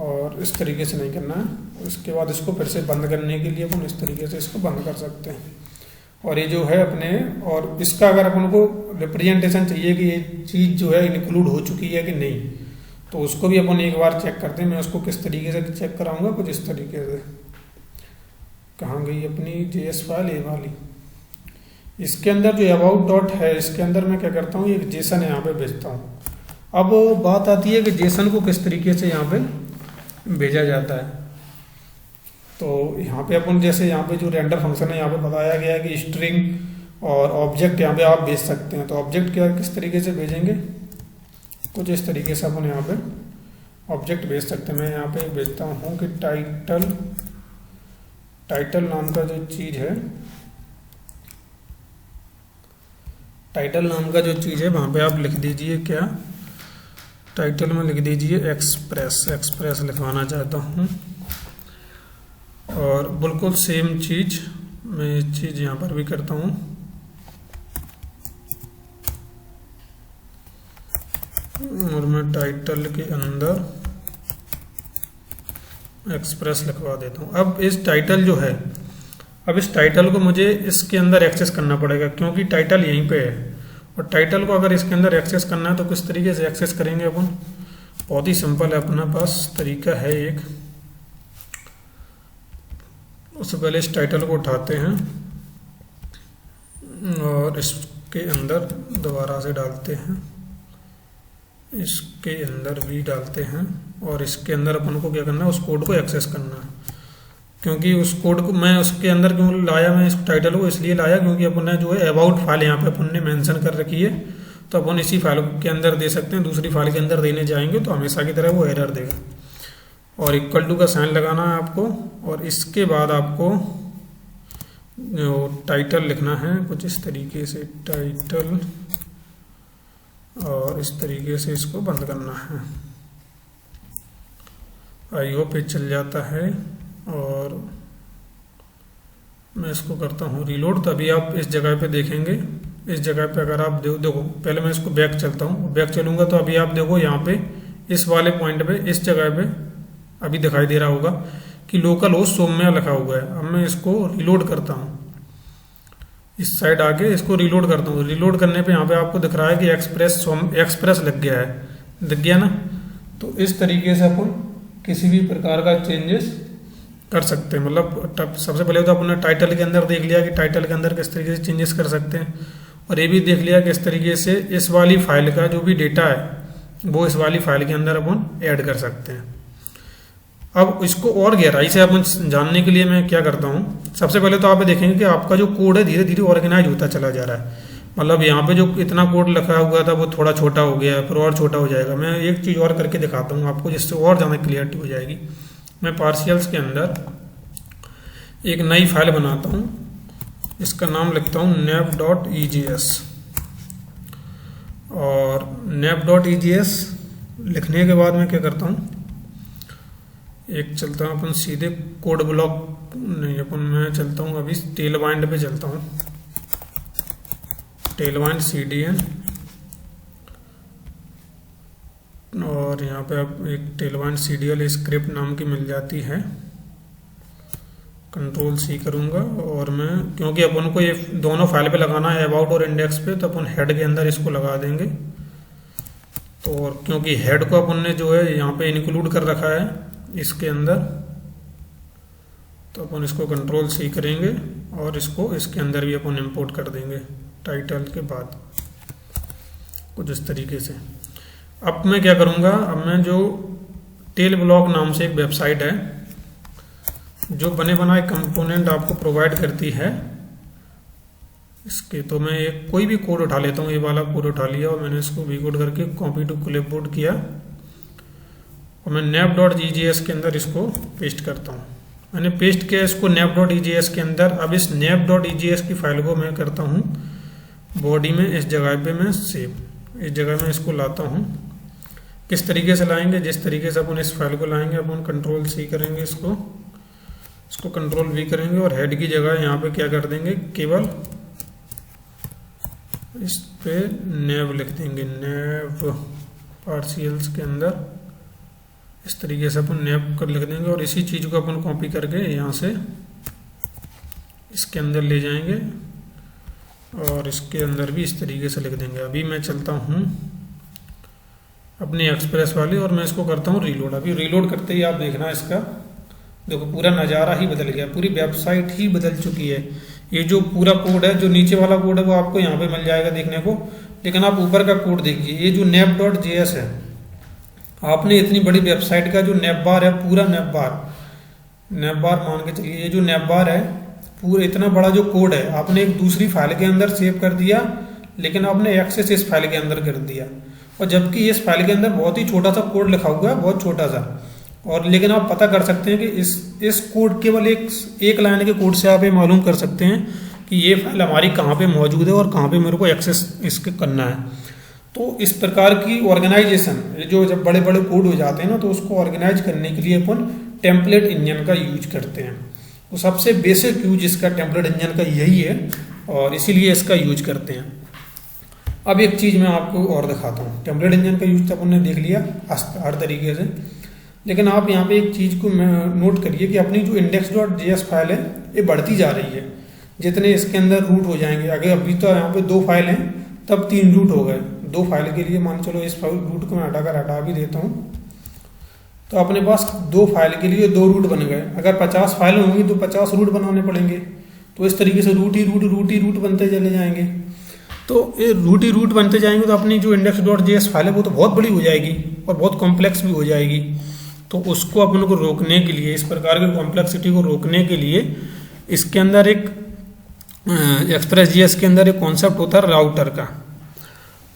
और इस तरीके से नहीं करना है। उसके बाद इसको फिर से बंद करने के लिए अपन इस तरीके से इसको बंद कर सकते हैं। और ये जो है अपने, और इसका अगर अपन को रिप्रेजेंटेशन चाहिए कि ये चीज़ जो है इंक्लूड हो चुकी है कि नहीं, तो उसको भी अपन एक बार चेक करते हैं। मैं उसको किस तरीके से चेक कराऊंगा, कुछ इस तरीके से। कहाँ गई अपनी जेएस फाइल, ये वाली। इसके अंदर जो अबाउट डॉट है, इसके अंदर मैं क्या करता हूँ, एक जेसन यहाँ पे भेजता हूँ। अब बात आती है कि जेसन को किस तरीके से यहाँ पे भेजा जाता है। तो यहाँ पे अपन जैसे यहाँ पे जो रेंडर फंक्शन है, यहाँ पे बताया गया है कि स्ट्रिंग और ऑब्जेक्ट यहाँ पे आप भेज सकते हैं। तो ऑब्जेक्ट क्या किस तरीके से भेजेंगे, कुछ इस तरीके से अपन यहाँ पे ऑब्जेक्ट भेज सकते हैं। मैं यहाँ पे भेजता हूँ कि टाइटल नाम का जो चीज़ है, टाइटल नाम का जो चीज़ है वहाँ पे आप लिख दीजिए, क्या टाइटल में लिख दीजिए एक्सप्रेस लिखवाना चाहता हूँ। और बिल्कुल सेम चीज़ मैं ये चीज़ यहाँ पर भी करता हूँ। और मैं टाइटल के अंदर एक्सप्रेस लिखवा देता हूँ। अब इस टाइटल जो है, अब इस टाइटल को मुझे इसके अंदर एक्सेस करना पड़ेगा, क्योंकि टाइटल यहीं पे है। और टाइटल को अगर इसके अंदर एक्सेस करना है तो किस तरीके से एक्सेस करेंगे अपन, बहुत ही सिंपल है, अपना पास तरीका है एक। उससे पहले इस टाइटल को उठाते हैं और इसके अंदर दोबारा से डालते हैं, इसके अंदर भी डालते हैं, और इसके अंदर अपन को क्या करना है, उस कोड को एक्सेस करना है। क्योंकि उस कोड को मैं उसके अंदर क्यों लाया, मैं इस टाइटल को इसलिए लाया क्योंकि अपन ने जो है अबाउट फाइल यहाँ पे अपन ने मेंशन कर रखी है, तो अपन इसी फाइल के अंदर दे सकते हैं। दूसरी फाइल के अंदर देने जाएंगे तो हमेशा की तरह वो एरर देगा। और इक्वल टू का साइन लगाना है आपको, और इसके बाद आपको टाइटल लिखना है कुछ इस तरीके से, टाइटल, और इस तरीके से इसको बंद करना है। आई होप पे चल जाता है। और मैं इसको करता हूँ रीलोड, तभी आप इस जगह पे देखेंगे। इस जगह पे अगर आप देखो, पहले मैं इसको बैक चलता हूँ, बैक चलूँगा तो अभी आप देखो यहाँ पे इस वाले पॉइंट पे, इस जगह पे अभी दिखाई दे रहा होगा कि लोकल होस्ट सौम्या लिखा हुआ है। अब मैं इसको रिलोड करता हूँ, इस साइड आके इसको रिलोड करता हूँ। रिलोड करने पे यहाँ पे आपको दिख रहा है कि एक्सप्रेस लग गया है, दिख गया ना। तो इस तरीके से अपन किसी भी प्रकार का चेंजेस कर सकते हैं। मतलब सबसे पहले तो अपने टाइटल के अंदर देख लिया कि टाइटल के अंदर किस तरीके से चेंजेस कर सकते हैं, और ये भी देख लिया कि इस तरीके से इस वाली फाइल का जो भी डेटा है वो इस वाली फाइल के अंदर अपन ऐड कर सकते हैं। अब इसको और गहराई से अपन जानने के लिए मैं क्या करता हूँ, सबसे पहले तो आप देखेंगे कि आपका जो कोड है धीरे धीरे ऑर्गेनाइज होता चला जा रहा है। मतलब यहाँ पे जो इतना कोड लिखा हुआ था वो थोड़ा छोटा हो गया, फिर और छोटा हो जाएगा। मैं एक चीज़ और करके दिखाता हूँ आपको, जिससे और ज़्यादा क्लियरिटी हो जाएगी। मैं पार्शियल्स के अंदर एक नई फाइल बनाता हूँ, इसका नाम लिखता हूँ nap.egis। और nap.egis लिखने के बाद मैं क्या करता हूँ, एक चलता हूँ अपन सीधे कोड ब्लॉक नहीं, अपन मैं चलता हूँ अभी टेलवाइंड पे चलता हूँ, टेलवाइंड CDN, और यहाँ पे आप एक टेलवाइंड CDL स्क्रिप्ट नाम की मिल जाती है, Ctrl+C करूँगा और मैं, क्योंकि अपन को ये दोनों फाइल पे लगाना है, अबाउट और इंडेक्स पे, तो अपन हेड के अंदर इसको लगा देंगे। तो और क्योंकि हेड को अपन ने जो है यहाँ पे इंक्लूड कर रखा है इसके अंदर, तो अपन इसको Ctrl+C करेंगे और इसको इसके अंदर भी अपन इंपोर्ट कर देंगे टाइटल के बाद, कुछ इस तरीके से। अब मैं क्या करूँगा, अब मैं जो टेल ब्लॉक नाम से एक वेबसाइट है जो बने बनाए कंपोनेंट आपको प्रोवाइड करती है इसके, तो मैं एक कोई भी कोड उठा लेता हूँ, ये वाला कोड उठा लिया और मैंने इसको वी कोड करके कॉपी टू क्लिपबोर्ड किया और मैं nap.egis के अंदर इसको पेस्ट करता हूँ। मैंने पेस्ट किया इसको nap.egis के अंदर। अब इस nap.egis की फाइल को मैं करता हूँ बॉडी में, इस जगह पे मैं सेव, इस जगह में इसको लाता हूँ। किस तरीके से लाएंगे, जिस तरीके से अपन इस फाइल को लाएंगे, अपन Ctrl+C करेंगे, इसको Ctrl+V करेंगे और हेड की जगह यहाँ पे क्या कर देंगे, केवल इस पे nav लिख देंगे, nav पार्शियल्स के अंदर इस तरीके से अपन nav कर लिख देंगे और इसी चीज़ को अपन कॉपी करके यहाँ से इसके अंदर ले जाएंगे और इसके अंदर भी इस तरीके से लिख देंगे। अभी मैं चलता हूँ अपनी एक्सप्रेस वाली और मैं इसको करता हूँ रीलोड। अभी रीलोड करते ही आप देखना इसका, देखो पूरा नज़ारा ही बदल गया, पूरी वेबसाइट ही बदल चुकी है। ये जो पूरा कोड है, जो नीचे वाला कोड है वो आपको यहाँ पे मिल जाएगा देखने को, लेकिन आप ऊपर का कोड देखिए। ये जो nap.js है, आपने इतनी बड़ी वेबसाइट का जो navbar है, पूरा navbar मान के चलिए, ये जो navbar है पूरा इतना बड़ा जो कोड है आपने एक दूसरी फाइल के अंदर सेव कर दिया, लेकिन आपने एक्सेस इस फाइल के अंदर कर दिया, और जबकि इस फाइल के अंदर बहुत ही छोटा सा कोड लिखा हुआ है, बहुत छोटा सा, और लेकिन आप पता कर सकते हैं कि इस कोड केवल एक लाइन के कोड से आप ये मालूम कर सकते हैं कि ये फाइल हमारी कहाँ पे मौजूद है और कहाँ पे मेरे को एक्सेस इसके करना है। तो इस प्रकार की ऑर्गेनाइजेशन, जो जब बड़े बड़े कोड हो जाते हैं ना, तो उसको ऑर्गेनाइज करने के लिए अपन टेम्पलेट इंजन का यूज करते हैं। तो सबसे बेसिक यूज इसका टेम्पलेट इंजन का यही है और इसीलिए इसका यूज करते हैं। अब एक चीज़ मैं आपको और दिखाता हूँ। टेम्पलेट इंजन का यूज तो अपन ने देख लिया हर तरीके से, लेकिन आप यहाँ पे एक चीज़ को नोट करिए कि अपनी जो index.js फाइल है ये बढ़ती जा रही है जितने इसके अंदर रूट हो जाएंगे। अगर अभी तो यहाँ पे 2 फाइल हैं, तब 3 रूट हो गए। 2 फाइल के लिए मान चलो इस रूट को मैं हटा भी देता हूँ, तो अपने पास 2 फाइल के लिए 2 रूट बन गए। अगर 50 फाइल होंगी तो 50 रूट बनाने पड़ेंगे। तो इस तरीके से रूट ही रूट बनते चले जाएंगे। तो ये रूट ही रूट बनते जाएंगे तो अपनी जो index.js फाइल है वो तो बहुत बड़ी हो जाएगी और बहुत कॉम्प्लेक्स भी हो जाएगी। तो उसको अपन को रोकने के लिए, इस प्रकार की कॉम्प्लेक्सिटी को रोकने के लिए इसके अंदर एक एक्सप्रेस.js के अंदर एक कॉन्सेप्ट होता है राउटर का।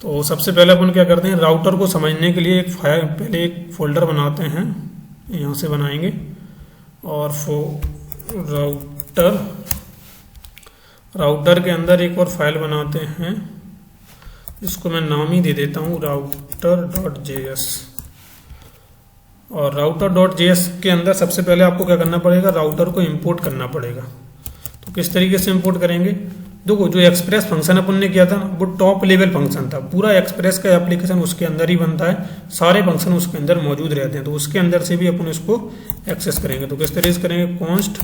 तो सबसे पहले अपन क्या करते हैं, राउटर को समझने के लिए पहले एक फोल्डर बनाते हैं, यहाँ से बनाएंगे और राउटर के अंदर एक और फाइल बनाते हैं, इसको मैं नाम ही दे देता हूँ router.js। और router.js के अंदर सबसे पहले आपको क्या करना पड़ेगा, राउटर को इंपोर्ट करना पड़ेगा। तो किस तरीके से इंपोर्ट करेंगे, देखो जो एक्सप्रेस फंक्शन अपन ने किया था वो टॉप लेवल फंक्शन था। पूरा एक्सप्रेस का एप्लीकेशन उसके अंदर ही बनता है, सारे फंक्शन उसके अंदर मौजूद रहते हैं। तो उसके अंदर से भी अपन इसको एक्सेस करेंगे। तो किस तरीके से करेंगे, कॉन्स्ट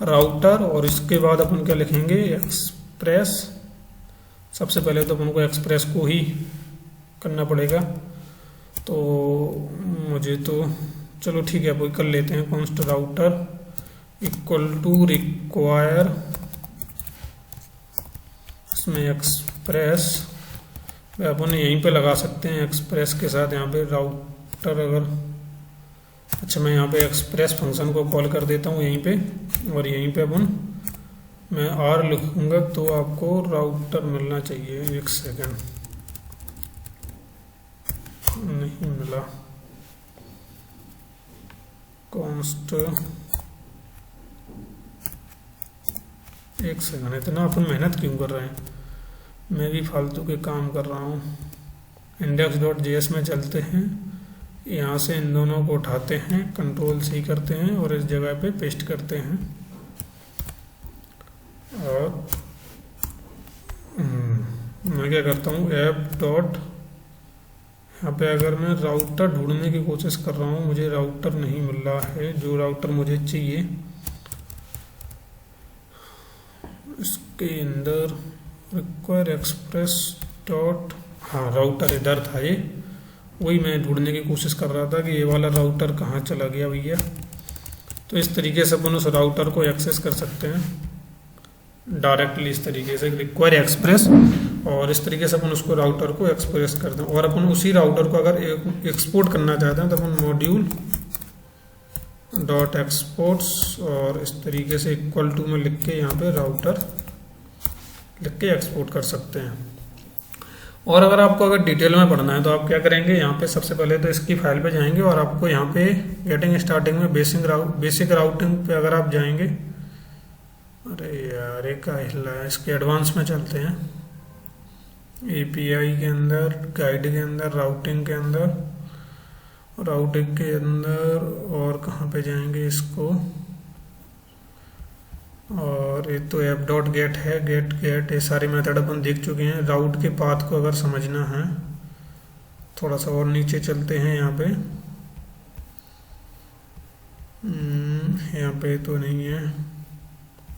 राउटर और इसके बाद अपन क्या लिखेंगे, एक्सप्रेस। सबसे पहले तो अपन को एक्सप्रेस को ही करना पड़ेगा। तो मुझे तो चलो ठीक है, वो कर लेते हैं, const router equal to require, इसमें एक्सप्रेस अपन यहीं पे लगा सकते हैं, एक्सप्रेस के साथ यहाँ पे राउटर। अगर अच्छा, मैं यहाँ पे एक्सप्रेस फंक्शन को कॉल कर देता हूँ यहीं पे, और यहीं पे अपन मैं आर लिखूंगा तो आपको राउटर मिलना चाहिए। 1 सेकेंड, नहीं मिला, कॉन्स्ट 1 सेकेंड। इतना अपन मेहनत क्यों कर रहे हैं, मैं भी फालतू के काम कर रहा हूँ। index.js में चलते हैं, यहाँ से इन दोनों को उठाते हैं, Ctrl+C करते हैं और इस जगह पे पेस्ट करते हैं। और मैं क्या करता हूँ, ऐप डॉट, यहाँ पे अगर मैं राउटर ढूंढने की कोशिश कर रहा हूँ, मुझे राउटर नहीं मिल रहा है जो राउटर मुझे चाहिए। इसके अंदर रिक्वायर एक्सप्रेस डॉट, हाँ राउटर इधर था, ये वही मैं ढूंढने की कोशिश कर रहा था कि ये वाला राउटर कहाँ चला गया भैया। तो इस तरीके से अपन उस राउटर को एक्सेस कर सकते हैं डायरेक्टली, इस तरीके से रिक्वायर एक्सप्रेस, और इस तरीके से अपन उसको राउटर को एक्सप्रेस करते हैं। और अपन उसी राउटर को अगर एक्सपोर्ट करना चाहते हैं तो अपन मॉड्यूल डॉट एक्सपोर्ट्स और इस तरीके से इक्वल टू में लिख के यहाँ पे राउटर लिख के एक्सपोर्ट कर सकते हैं। और अगर आपको अगर डिटेल में पढ़ना है तो आप क्या करेंगे, यहाँ पे सबसे पहले तो इसकी फाइल पे जाएंगे और आपको यहाँ पे गेटिंग स्टार्टिंग में बेसिक राउटिंग पे अगर आप जाएंगे, अरे यार एक का हिला है, इसके एडवांस में चलते हैं, एपीआई के अंदर, गाइड के अंदर, राउटिंग के अंदर, और कहाँ पे जाएंगे इसको, और ये तो ऐप डॉट गेट है, गेट ये सारे मेथड अपन देख चुके हैं। राउट के पाथ को अगर समझना है थोड़ा सा और नीचे चलते हैं, यहाँ पे तो नहीं है,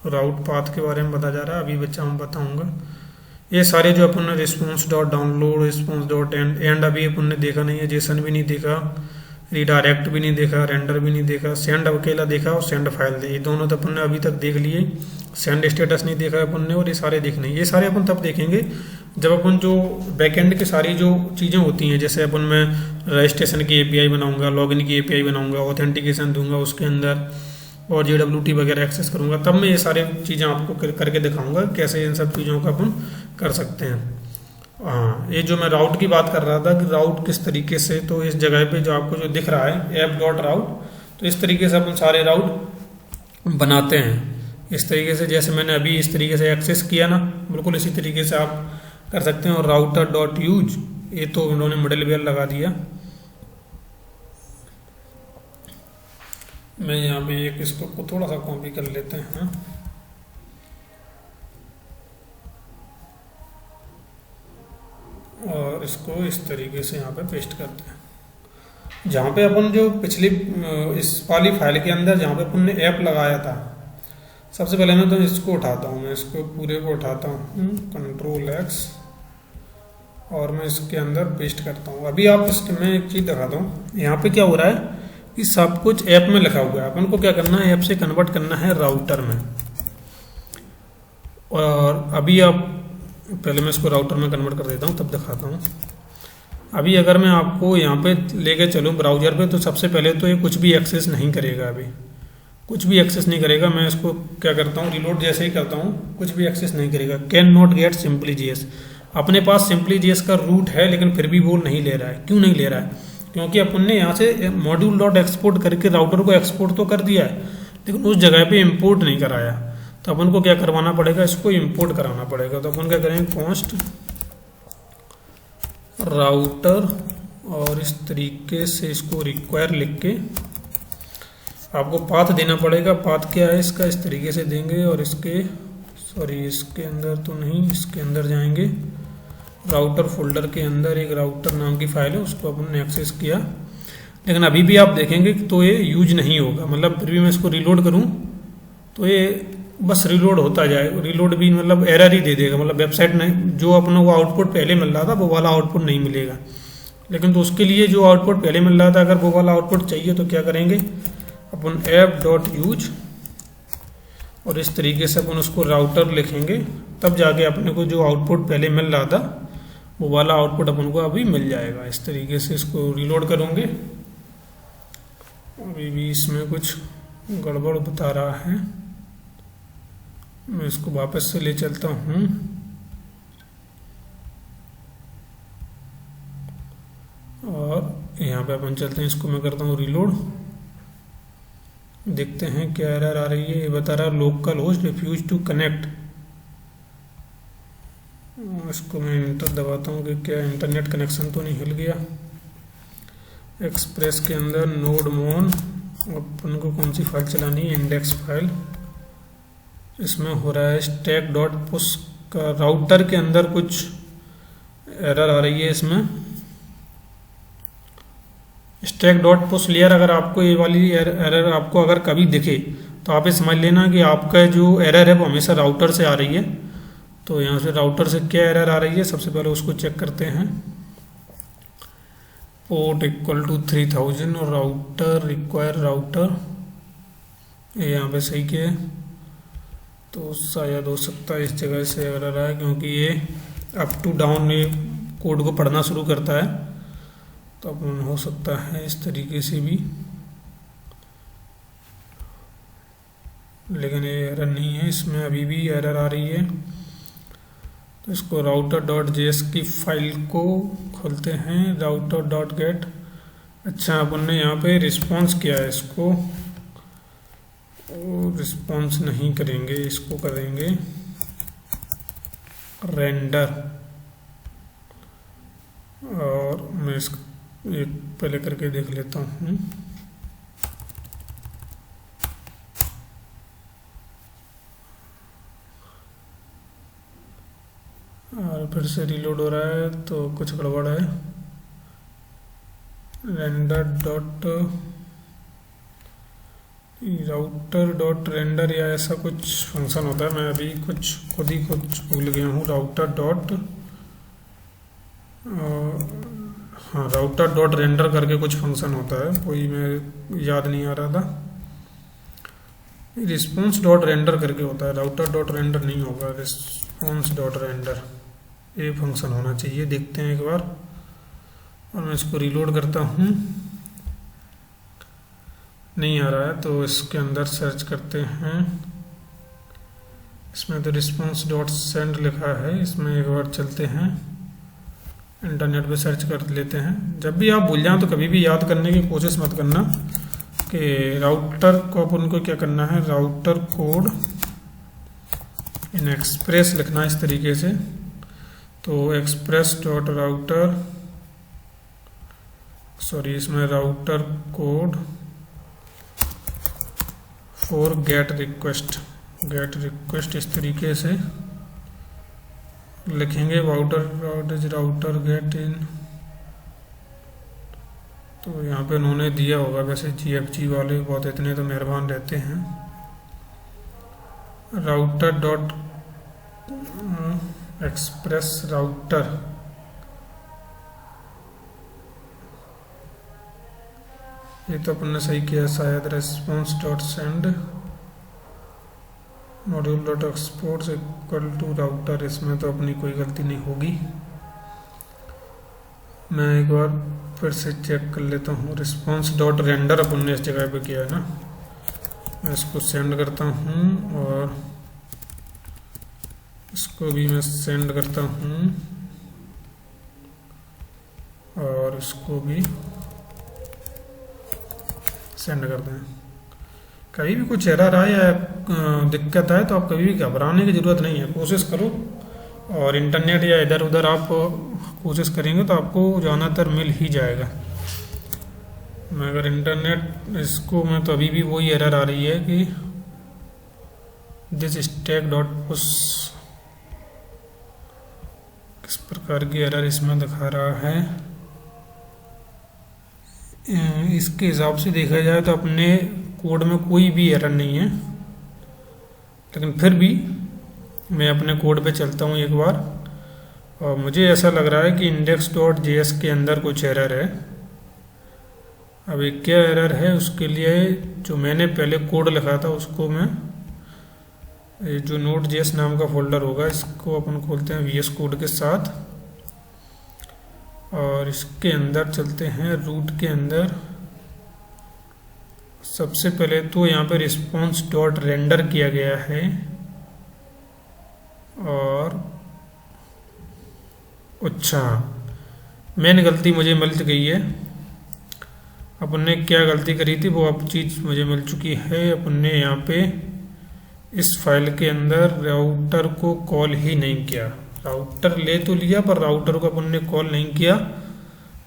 राउट पाथ के बारे में बता जा रहा है, अभी बच्चा मैं बताऊंगा। ये सारे जो अपन ने response dot download, response dot and अभी अपन ने देखा नहीं है, जेसन भी नहीं देखा, रिडायरेक्ट भी नहीं देखा, रेंडर भी नहीं देखा, सेंड अकेला देखा और सेंड फाइल दे, ये दोनों तो अपन ने अभी तक देख लिए। सेंड स्टेटस नहीं देखा अपन ने, और ये सारे देखने, ये सारे अपन तब देखेंगे जब अपन जो बैकएंड की सारी जो चीज़ें होती हैं, जैसे अपन मैं रजिस्ट्रेशन की एपीआई बनाऊंगा, लॉगिन की एपीआई बनाऊंगा, ऑथेंटिकेशन दूंगा उसके अंदर, और JWT वगैरह एक्सेस करूंगा, तब मैं ये सारी चीज़ें आपको करके दिखाऊंगा कैसे इन सब चीज़ों का अपन कर सकते हैं। हाँ, ये जो मैं राउट की बात कर रहा था कि राउट किस तरीके से, तो इस जगह पे जो आपको जो दिख रहा है ऐप डॉट राउट, तो इस तरीके से अपन सारे राउट बनाते हैं। इस तरीके से जैसे मैंने अभी इस तरीके से एक्सेस किया ना, बिल्कुल इसी तरीके से आप कर सकते हैं। और राउटर डॉट यूज, ये तो उन्होंने मिडलवेयर लगा दिया। मैं यहाँ पे एक इसको थोड़ा सा कॉपी कर लेते हैं, और इसको इस तरीके से यहाँ पे पेस्ट करते हैं। जहाँ पे अपन जो पिछली इस वाली फाइल के अंदर जहाँ पे अपन ने ऐप लगाया था, सबसे पहले मैं तो इसको उठाता हूँ, मैं इसको पूरे को उठाता हूँ, Ctrl+X, और मैं इसके अंदर पेस्ट करता हूँ। अभी आप मैं एक चीज़ दिखाता हूँ, यहाँ पे क्या हो रहा है कि सब कुछ ऐप में लिखा हुआ है, अपन को क्या करना है, ऐप से कन्वर्ट करना है राउटर में। और अभी आप पहले मैं इसको राउटर में कन्वर्ट कर देता हूँ, तब दिखाता हूँ। अभी अगर मैं आपको यहाँ पे लेके चलूँ ब्राउजर पे, तो सबसे पहले तो ये कुछ भी एक्सेस नहीं करेगा, अभी कुछ भी एक्सेस नहीं करेगा। मैं इसको क्या करता हूँ, रिलोड जैसे ही करता हूँ, कुछ भी एक्सेस नहीं करेगा। Can not gate simply GS, अपने पास सिंपली जीएस का रूट है लेकिन फिर भी वो नहीं ले रहा है। क्यों नहीं ले रहा है? क्योंकि अपन ने यहाँ से मॉड्यूल डॉट एक्सपोर्ट करके राउटर को एक्सपोर्ट तो कर दिया है, लेकिन उस जगह पे इंपोर्ट नहीं कराया। तो अपन को क्या करवाना पड़ेगा, इसको इंपोर्ट कराना पड़ेगा। तो अपन क्या करेंगे, कॉन्स्ट राउटर, और इस तरीके से इसको रिक्वायर लिख के आपको पाथ देना पड़ेगा। पाथ क्या है इसका, इस तरीके से देंगे, और इसके इसके अंदर तो नहीं, इसके अंदर जाएंगे, राउटर फोल्डर के अंदर एक राउटर नाम की फाइल है, उसको अपन ने एक्सेस किया। लेकिन अभी भी आप देखेंगे तो ये यूज नहीं होगा, मतलब फिर भी मैं इसको रिलोड करूं तो ये बस रिलोड होता जाए, रिलोड भी मतलब एरर ही दे देगा, मतलब वेबसाइट नहीं, जो अपना वो आउटपुट पहले मिल रहा था वो वाला आउटपुट नहीं मिलेगा। लेकिन तो उसके लिए जो आउटपुट पहले मिल रहा था, अगर वो वाला आउटपुट चाहिए तो क्या करेंगे, अपन ऐप डॉट यूज, और इस तरीके से अपन उसको राउटर लिखेंगे, तब जाके अपने को जो आउटपुट पहले मिल रहा था वो वाला आउटपुट अपन को अभी मिल जाएगा। इस तरीके से इसको रिलोड करूँगे। अभी भी इसमें कुछ गड़बड़ बता रहा है, मैं इसको वापस से ले चलता हूँ। और यहाँ पे अपन चलते हैं, इसको मैं करता हूँ रिलोड। देखते हैं क्या एरर आ रही है। ये बता रहा है local host refuse to connect. इसको मैं इंटर दबाता हूँ कि क्या इंटरनेट कनेक्शन तो नहीं हिल गया। एक्सप्रेस के अंदर नोड मोन, अपन को कौन सी फाइल चलानी है, इंडेक्स फाइल। इसमें हो रहा है स्टैक डॉट पुश का, राउटर के अंदर कुछ एरर आ रही है इसमें। स्टैक डॉट पुश लेयर, अगर आपको ये वाली एरर आपको अगर कभी दिखे तो आप ये समझ लेना कि आपका जो एरर है वो हमेशा राउटर से आ रही है। तो यहाँ से राउटर से क्या एरर आ रही है, सबसे पहले उसको चेक करते हैं। पोर्ट इक्वल टू 3000 और राउटर रिक्वायर राउटर, ये यहाँ पे सही किया है। तो शायद हो सकता है इस जगह से एरर आया, क्योंकि ये अप टू डाउन ये कोड को पढ़ना शुरू करता है। तो अपन हो सकता है इस तरीके से भी, लेकिन ये एरर नहीं है, इसमें अभी भी एरर आ रही है। तो इसको राउटर डॉट जेएस की फाइल को खोलते हैं, राउटर डॉट गेट। अच्छा, अपन ने यहाँ पे रिस्पॉन्स किया है, इसको रिस्पॉन्स नहीं करेंगे, इसको करेंगे रेंडर। और मैं इसको एक पहले करके देख लेता हूँ। और फिर से रीलोड हो रहा है, तो कुछ गड़बड़ है। Render dot router dot render या ऐसा कुछ फंक्शन होता है, मैं अभी कुछ खुद ही कुछ भूल गया हूँ। राउटर डॉट हाँ, राउटर डॉट रेंडर करके कुछ फंक्शन होता है, कोई मैं याद नहीं आ रहा था। रिस्पॉन्स डॉट रेंडर करके होता है, राउटर डॉट रेंडर नहीं होगा, रिस्पॉन्स डॉट रेंडर ये फंक्शन होना चाहिए। देखते हैं एक बार, और मैं इसको रीलोड करता हूँ, नहीं आ रहा है। तो इसके अंदर सर्च करते हैं, इसमें तो रिस्पॉन्स डॉट सेंड लिखा है, इसमें एक बार चलते हैं, इंटरनेट पे सर्च कर लेते हैं। जब भी आप भूल जाएं तो कभी भी याद करने की कोशिश मत करना कि राउटर को अपन को क्या करना है, राउटर कोड इन एक्सप्रेस लिखना इस तरीके से। तो एक्सप्रेस डॉट राउटर, सॉरी, इसमें router code for gate request, gate request इस तरीके से लिखेंगे। राउटर गेट इन, तो यहाँ पे उन्होंने दिया होगा, वैसे GFG वाले बहुत इतने तो मेहरबान रहते हैं। राउटर डॉट एक्सप्रेस राउटर, ये तो अपन ने सही किया शायद। Response dot send module dot export equal to router, इसमें तो अपनी कोई गलती नहीं होगी। मैं एक बार फिर से चेक कर लेता हूँ। रिस्पॉन्स डॉट रेंडर अपन ने इस जगह पे किया है ना, मैं इसको सेंड करता हूँ और इसको भी मैं सेंड करता हूँ और इसको भी सेंड करते हैं। कभी भी कुछ एरर आए या दिक्कत आए तो आप कभी भी घबराने की ज़रूरत नहीं है, कोशिश करो। और इंटरनेट या इधर उधर आप कोशिश करेंगे तो आपको ज़्यादातर मिल ही जाएगा। मगर इंटरनेट इसको मैं तो अभी भी वही एरर आ रही है कि दिस स्टैक डॉट पुश, किस प्रकार की एरर इसमें दिखा रहा है। इसके हिसाब से देखा जाए तो अपने कोड में कोई भी एरर नहीं है, लेकिन फिर भी मैं अपने कोड पे चलता हूँ एक बार, और मुझे ऐसा लग रहा है कि इंडेक्स डॉट जेएस के अंदर कुछ एरर है। अब एक क्या एरर है, उसके लिए जो मैंने पहले कोड लिखा था उसको मैं, जो नोट जेएस नाम का फोल्डर होगा, इसको अपन खोलते हैं VS कोड के साथ और इसके अंदर चलते हैं। रूट के अंदर सबसे पहले तो यहाँ पे रिस्पॉन्स डॉट रेंडर किया गया है, और अच्छा मेन गलती मुझे मिल गई है। अपन ने क्या गलती करी थी वो अब चीज़ मुझे मिल चुकी है। अपन ने यहाँ पे इस फाइल के अंदर राउटर को कॉल ही नहीं किया, राउटर ले तो लिया पर राउटर को अपन ने कॉल नहीं किया।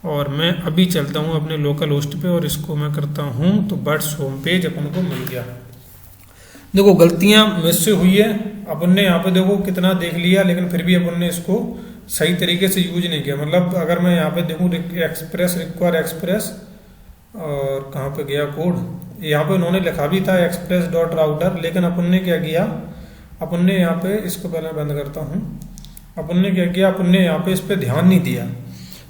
और मैं अभी चलता हूँ अपने लोकल होस्ट पे और इसको मैं करता हूँ तो बट्स होम पेज अपन को मिल गया। देखो गलतियाँ मुझसे हुई है, अपन ने यहाँ पे देखो कितना देख लिया लेकिन फिर भी अपन ने इसको सही तरीके से यूज नहीं किया। मतलब अगर मैं यहाँ पे देखूँ एक्सप्रेस रिक्वायर एक्सप्रेस और कहाँ पे गया कोड, यहाँ पे उन्होंने लिखा भी था एक्सप्रेस डॉट राउटर, लेकिन अपन ने क्या किया, अपन ने यहाँ पे इसको पहले बंद करता हूँ, अपन ने क्या किया, अपन ने यहाँ पे इस पर ध्यान नहीं दिया।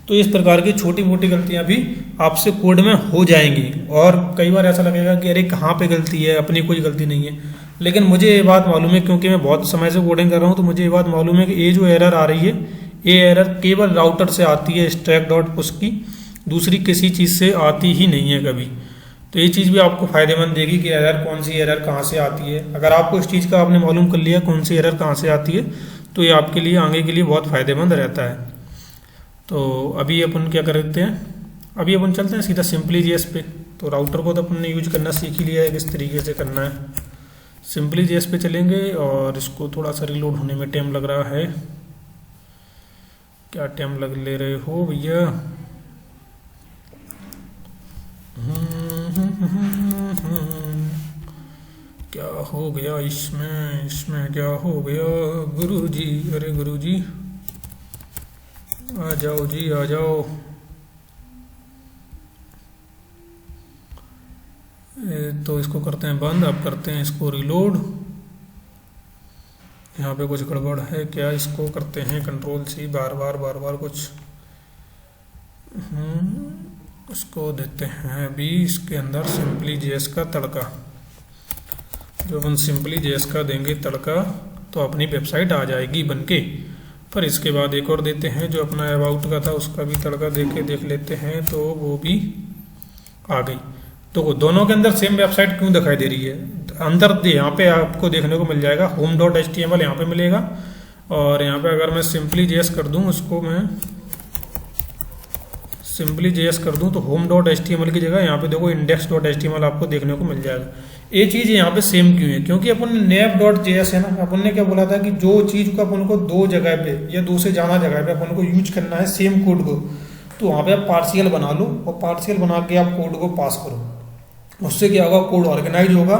तो इस प्रकार की छोटी मोटी गलतियां भी आपसे कोड में हो जाएंगी और कई बार ऐसा लगेगा कि अरे कहाँ पे गलती है, अपनी कोई गलती नहीं है। लेकिन मुझे ये बात मालूम है क्योंकि मैं बहुत समय से कोडिंग कर रहा हूँ, तो मुझे ये बात मालूम है कि ये जो एरर आ रही है ये एरर केवल राउटर से आती है, स्टैक डॉट पुश की, दूसरी किसी चीज़ से आती ही नहीं है कभी। तो ये चीज़ भी आपको फायदेमंद देगी कि एरर कौन सी एरर कहाँ से आती है। अगर आपको इस चीज़ का आपने मालूम कर लिया कौन सी एरर कहाँ से आती है तो ये आपके लिए आगे के लिए बहुत फायदेमंद रहता है। तो अभी अपन क्या करते हैं, अभी अपन चलते हैं सीधा सिंपली जेएस पे। तो राउटर को तो अपन ने यूज करना सीख ही लिया है किस तरीके से करना है। सिंपली जेएस पे चलेंगे और इसको थोड़ा सा रिलोड होने में टाइम लग रहा है। क्या टाइम लग ले रहे हो भैया? क्या हो गया इसमें क्या हो गया गुरुजी? अरे गुरुजी आ जाओ जी, आ जाओ। तो इसको करते हैं बंद, अब करते हैं इसको रिलोड। यहाँ पे कुछ गड़बड़ है क्या? इसको करते हैं कंट्रोल सी, बार बार कुछ इसको देते हैं अभी इसके अंदर सिंपली जेएस का तड़का। जो अपन सिंपली जेएस का देंगे तड़का तो अपनी वेबसाइट आ जाएगी बनके। पर इसके बाद एक और देते हैं जो अपना अबाउट का था उसका भी तड़का देख लेते हैं, तो वो भी आ गई। तो दोनों के अंदर सेम वेबसाइट क्यों दिखाई दे रही है? अंदर यहाँ पे आपको देखने को मिल जाएगा home.html यहाँ पे मिलेगा। और यहाँ पे अगर मैं सिंपली जेएस कर दूँ, उसको मैं सिंपली जेएस कर दूँ तो home.html की जगह यहाँ पे देखो index.html आपको देखने को मिल जाएगा। ये चीज़ यहाँ पे सेम क्यों है? क्योंकि अपन ने nav.js है ना, अपन ने क्या बोला था कि जो चीज़ को अपन को दो जगह पे या दो से ज़्यादा जगह पे अपन को यूज करना है सेम कोड को, तो वहाँ पे आप पार्शियल बना लो और पार्शियल बना के आप कोड को पास करो। उससे क्या होगा, कोड ऑर्गेनाइज होगा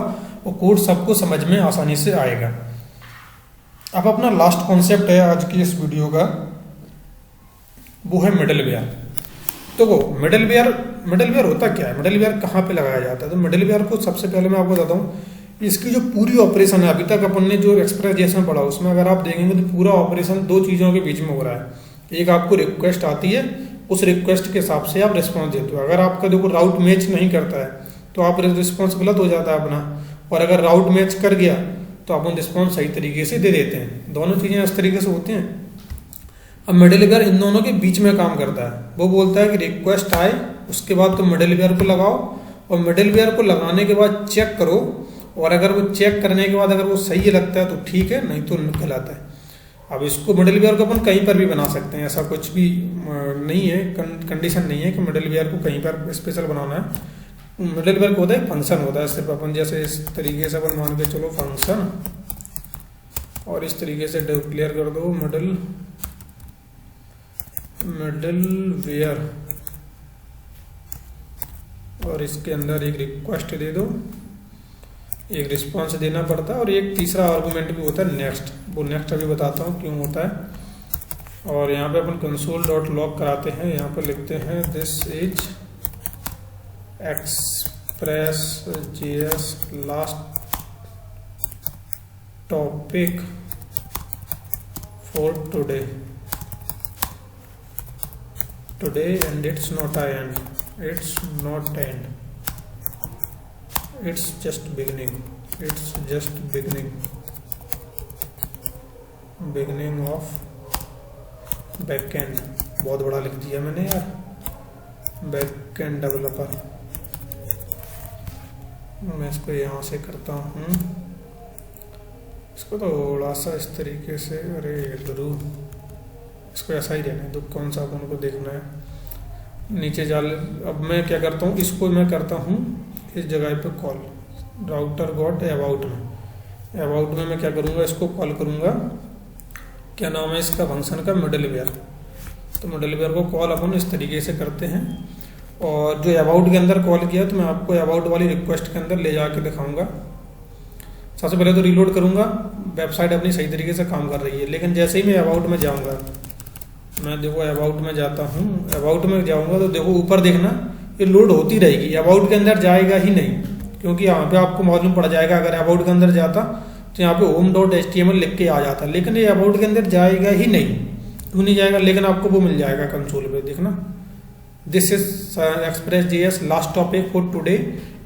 और कोड सबको समझ में आसानी से आएगा। अब अपना लास्ट कॉन्सेप्ट है आज की इस वीडियो का, वो है मिडलवेयर। तो वो मिडलवेयर होता क्या है, मिडलवेयर कहाँ पे लगाया जाता है? तो मिडलवेयर को सबसे पहले मैं आपको बताता हूँ, इसकी जो पूरी ऑपरेशन है अभी तक अपन ने जो एक्सप्रेस जेएस में पढ़ा उसमें अगर आप देखेंगे तो पूरा ऑपरेशन दो चीज़ों के बीच में हो रहा है। एक आपको रिक्वेस्ट आती है, उस रिक्वेस्ट के हिसाब से आप रिस्पॉन्स देते हो। अगर आपका देखो राउट मैच नहीं करता है तो आप रिस्पॉन्स गलत हो जाता है अपना, और अगर राउट मैच कर गया तो अपन रिस्पॉन्स सही तरीके से दे देते हैं। दोनों चीज़ें इस तरीके से होती हैं। अब मिडलवेयर इन दोनों के बीच में काम करता है। वो बोलता है कि रिक्वेस्ट आए उसके बाद तो मिडलवेयर को लगाओ, और मिडलवेयर को लगाने के बाद चेक करो, और अगर वो चेक करने के बाद अगर वो सही लगता है तो ठीक है, नहीं तो गलत है। अब इसको मिडलवेयर को अपन कहीं पर भी बना सकते हैं, ऐसा कुछ भी नहीं है, कंडीशन नहीं है कि मिडलवेयर को कहीं पर स्पेशल बनाना है। मिडलवेयर को होता है फंक्शन होता है, सिर्फ अपन जैसे इस तरीके से अपन मान के चलो फंक्शन, और इस तरीके से डिक्लेयर कर दो मिडलवेयर, और इसके अंदर एक रिक्वेस्ट दे दो, एक रिस्पॉन्स देना पड़ता है, और एक तीसरा आर्गुमेंट भी होता है नेक्स्ट। वो नेक्स्ट अभी बताता हूँ क्यों होता है। और यहाँ पे अपन console.log कराते हैं, यहाँ पे लिखते हैं this is express JS last topic for today and it's not and, it's just beginning of backend। बहुत बड़ा लिख दिया मैंने यार, बैकएंड डेवलपर। मैं इसको यहाँ से करता हूँ, इसको थोड़ा सा इस तरीके से, अरे गुरु इसको ऐसा ही देना है, तो कौन सा अपन को देखना है नीचे जाल। अब मैं क्या करता हूँ, इसको मैं करता हूँ इस जगह पे कॉल, राउटर गॉट अबाउट में मैं क्या करूँगा, इसको कॉल करूँगा क्या नाम है इसका फंक्शन का, मिडलवेयर। तो मिडलवेयर को कॉल अपन इस तरीके से करते हैं। और जो अबाउट के अंदर कॉल किया तो मैं आपको अबाउट वाली रिक्वेस्ट के अंदर ले जाके दिखाऊंगा। सबसे पहले तो रीलोड करूंगा, वेबसाइट अपनी सही तरीके से काम कर रही है। लेकिन जैसे ही मैं अबाउट में जाऊंगा, मैं देखो अबाउट में जाता हूँ, अबाउट में जाऊंगा तो देखो ऊपर देखना ये लोड होती रहेगी, अबाउट के अंदर जाएगा ही नहीं, क्योंकि यहाँ पे आपको मालूम पड़ जाएगा अगर अबाउट के अंदर जाता तो यहाँ पे home.html लिख के आ जाता, लेकिन ये अबाउट के अंदर जाएगा ही नहीं। क्यों नहीं जाएगा, लेकिन आपको वो मिल जाएगा कंसोल पे, देखना this is Express.js last topic for today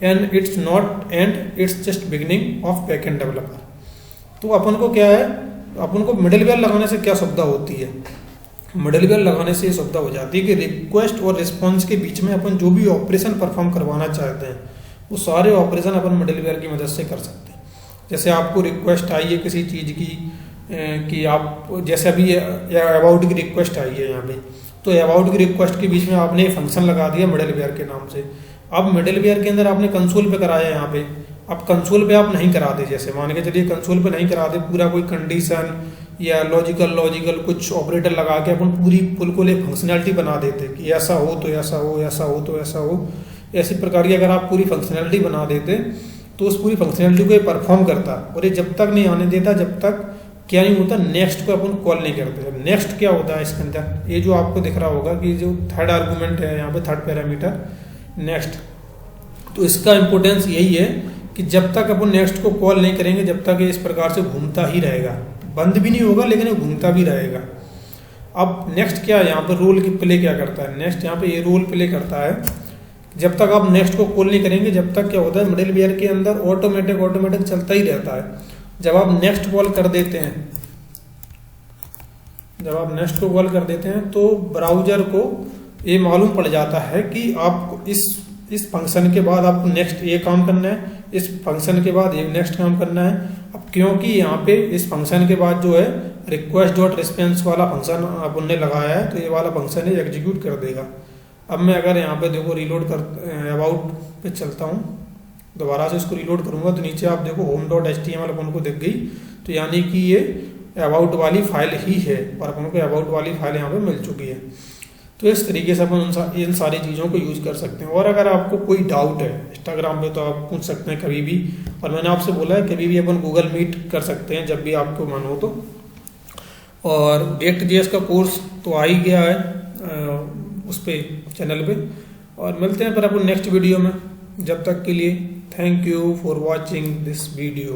and it's not and it's just beginning of backend developer. तो अपन को क्या है, अपन को मिडलवेयर लगाने से क्या सुविधा होती है, मिडलवेयर लगाने से ये सुविधा हो जाती है कि रिक्वेस्ट और रिस्पॉन्स के बीच में अपन जो भी ऑपरेशन परफॉर्म करवाना चाहते हैं वो सारे ऑपरेशन अपन मिडलवेयर की मदद से कर सकते हैं। जैसे आपको रिक्वेस्ट आई है किसी चीज़ की कि आप, जैसे अभी अबाउट की रिक्वेस्ट आई है यहाँ पे, तो अबाउट की रिक्वेस्ट के बीच में आपने फंक्शन लगा दिया मिडलवेयर के नाम से। अब मिडलवेयर के अंदर आपने कंसोल पे कराया यहाँ पे, अब कंसोल पे आप नहीं कराते, जैसे मान के चलिए कंसोल पे नहीं कराते, पूरा कोई कंडीशन या लॉजिकल कुछ ऑपरेटर लगा के अपन पूरी बिल्कुल एक फंक्शनैलिटी बना देते कि ऐसा हो तो ऐसा हो, ऐसा हो तो ऐसा हो, ऐसी प्रकार की अगर आप पूरी फंक्शनैलिटी बना देते तो उस पूरी फंक्शनैलिटी को ये परफॉर्म करता, और ये जब तक नहीं आने देता जब तक क्या नहीं होता, नेक्स्ट को अपन कॉल नहीं करते। नेक्स्ट क्या होता है इसके अंदर, ये जो आपको दिख रहा होगा कि जो थर्ड आर्गूमेंट है यहाँ पे, थर्ड पैरामीटर नेक्स्ट, तो इसका इंपॉर्टेंस यही है कि जब तक अपन नेक्स्ट को कॉल नहीं करेंगे जब तक ये इस प्रकार से घूमता ही रहेगा, बंद भी नहीं होगा लेकिन ये घूमता भी रहेगा। अब नेक्स्ट क्या है यहाँ पर, रोल की प्ले क्या करता है, नेक्स्ट यहाँ पे ये रोल प्ले करता है। जब तक आप नेक्स्ट को कॉल नहीं करेंगे जब तक क्या होता है, मिडलवेयर के अंदर ऑटोमेटिक चलता ही रहता है। जब आप नेक्स्ट कॉल कर देते हैं, जब आप नेक्स्ट को कॉल कर देते हैं तो ब्राउजर को ये मालूम पड़ जाता है कि आपको इस फंक्शन के बाद आपको नेक्स्ट ये काम करना है, इस फंक्शन के बाद ये नेक्स्ट काम करना है। अब क्योंकि यहाँ पे इस फंक्शन के बाद जो है request.response वाला फंक्शन अपन ने लगाया है, तो ये वाला फंक्शन है एग्जीक्यूट कर देगा। अब मैं अगर यहाँ पे देखो रीलोड कर अबाउट पे चलता हूँ, दोबारा से इसको रीलोड करूँगा तो नीचे आप देखो home.html अपन को दिख गई, तो यानी कि ये अबाउट वाली फाइल ही है और अपन को अबाउट वाली फाइल यहाँ पे मिल चुकी है। तो इस तरीके से अपन इन सारी चीज़ों को यूज़ कर सकते हैं। और अगर आपको कोई डाउट है इंस्टाग्राम पे तो आप पूछ सकते हैं कभी भी, और मैंने आपसे बोला है कभी भी अपन गूगल मीट कर सकते हैं जब भी आपको मन हो तो। और React.js का कोर्स तो आ ही गया है उस पे चैनल पे, और मिलते हैं फिर अपन नेक्स्ट वीडियो में। जब तक के लिए thank you for watching this video.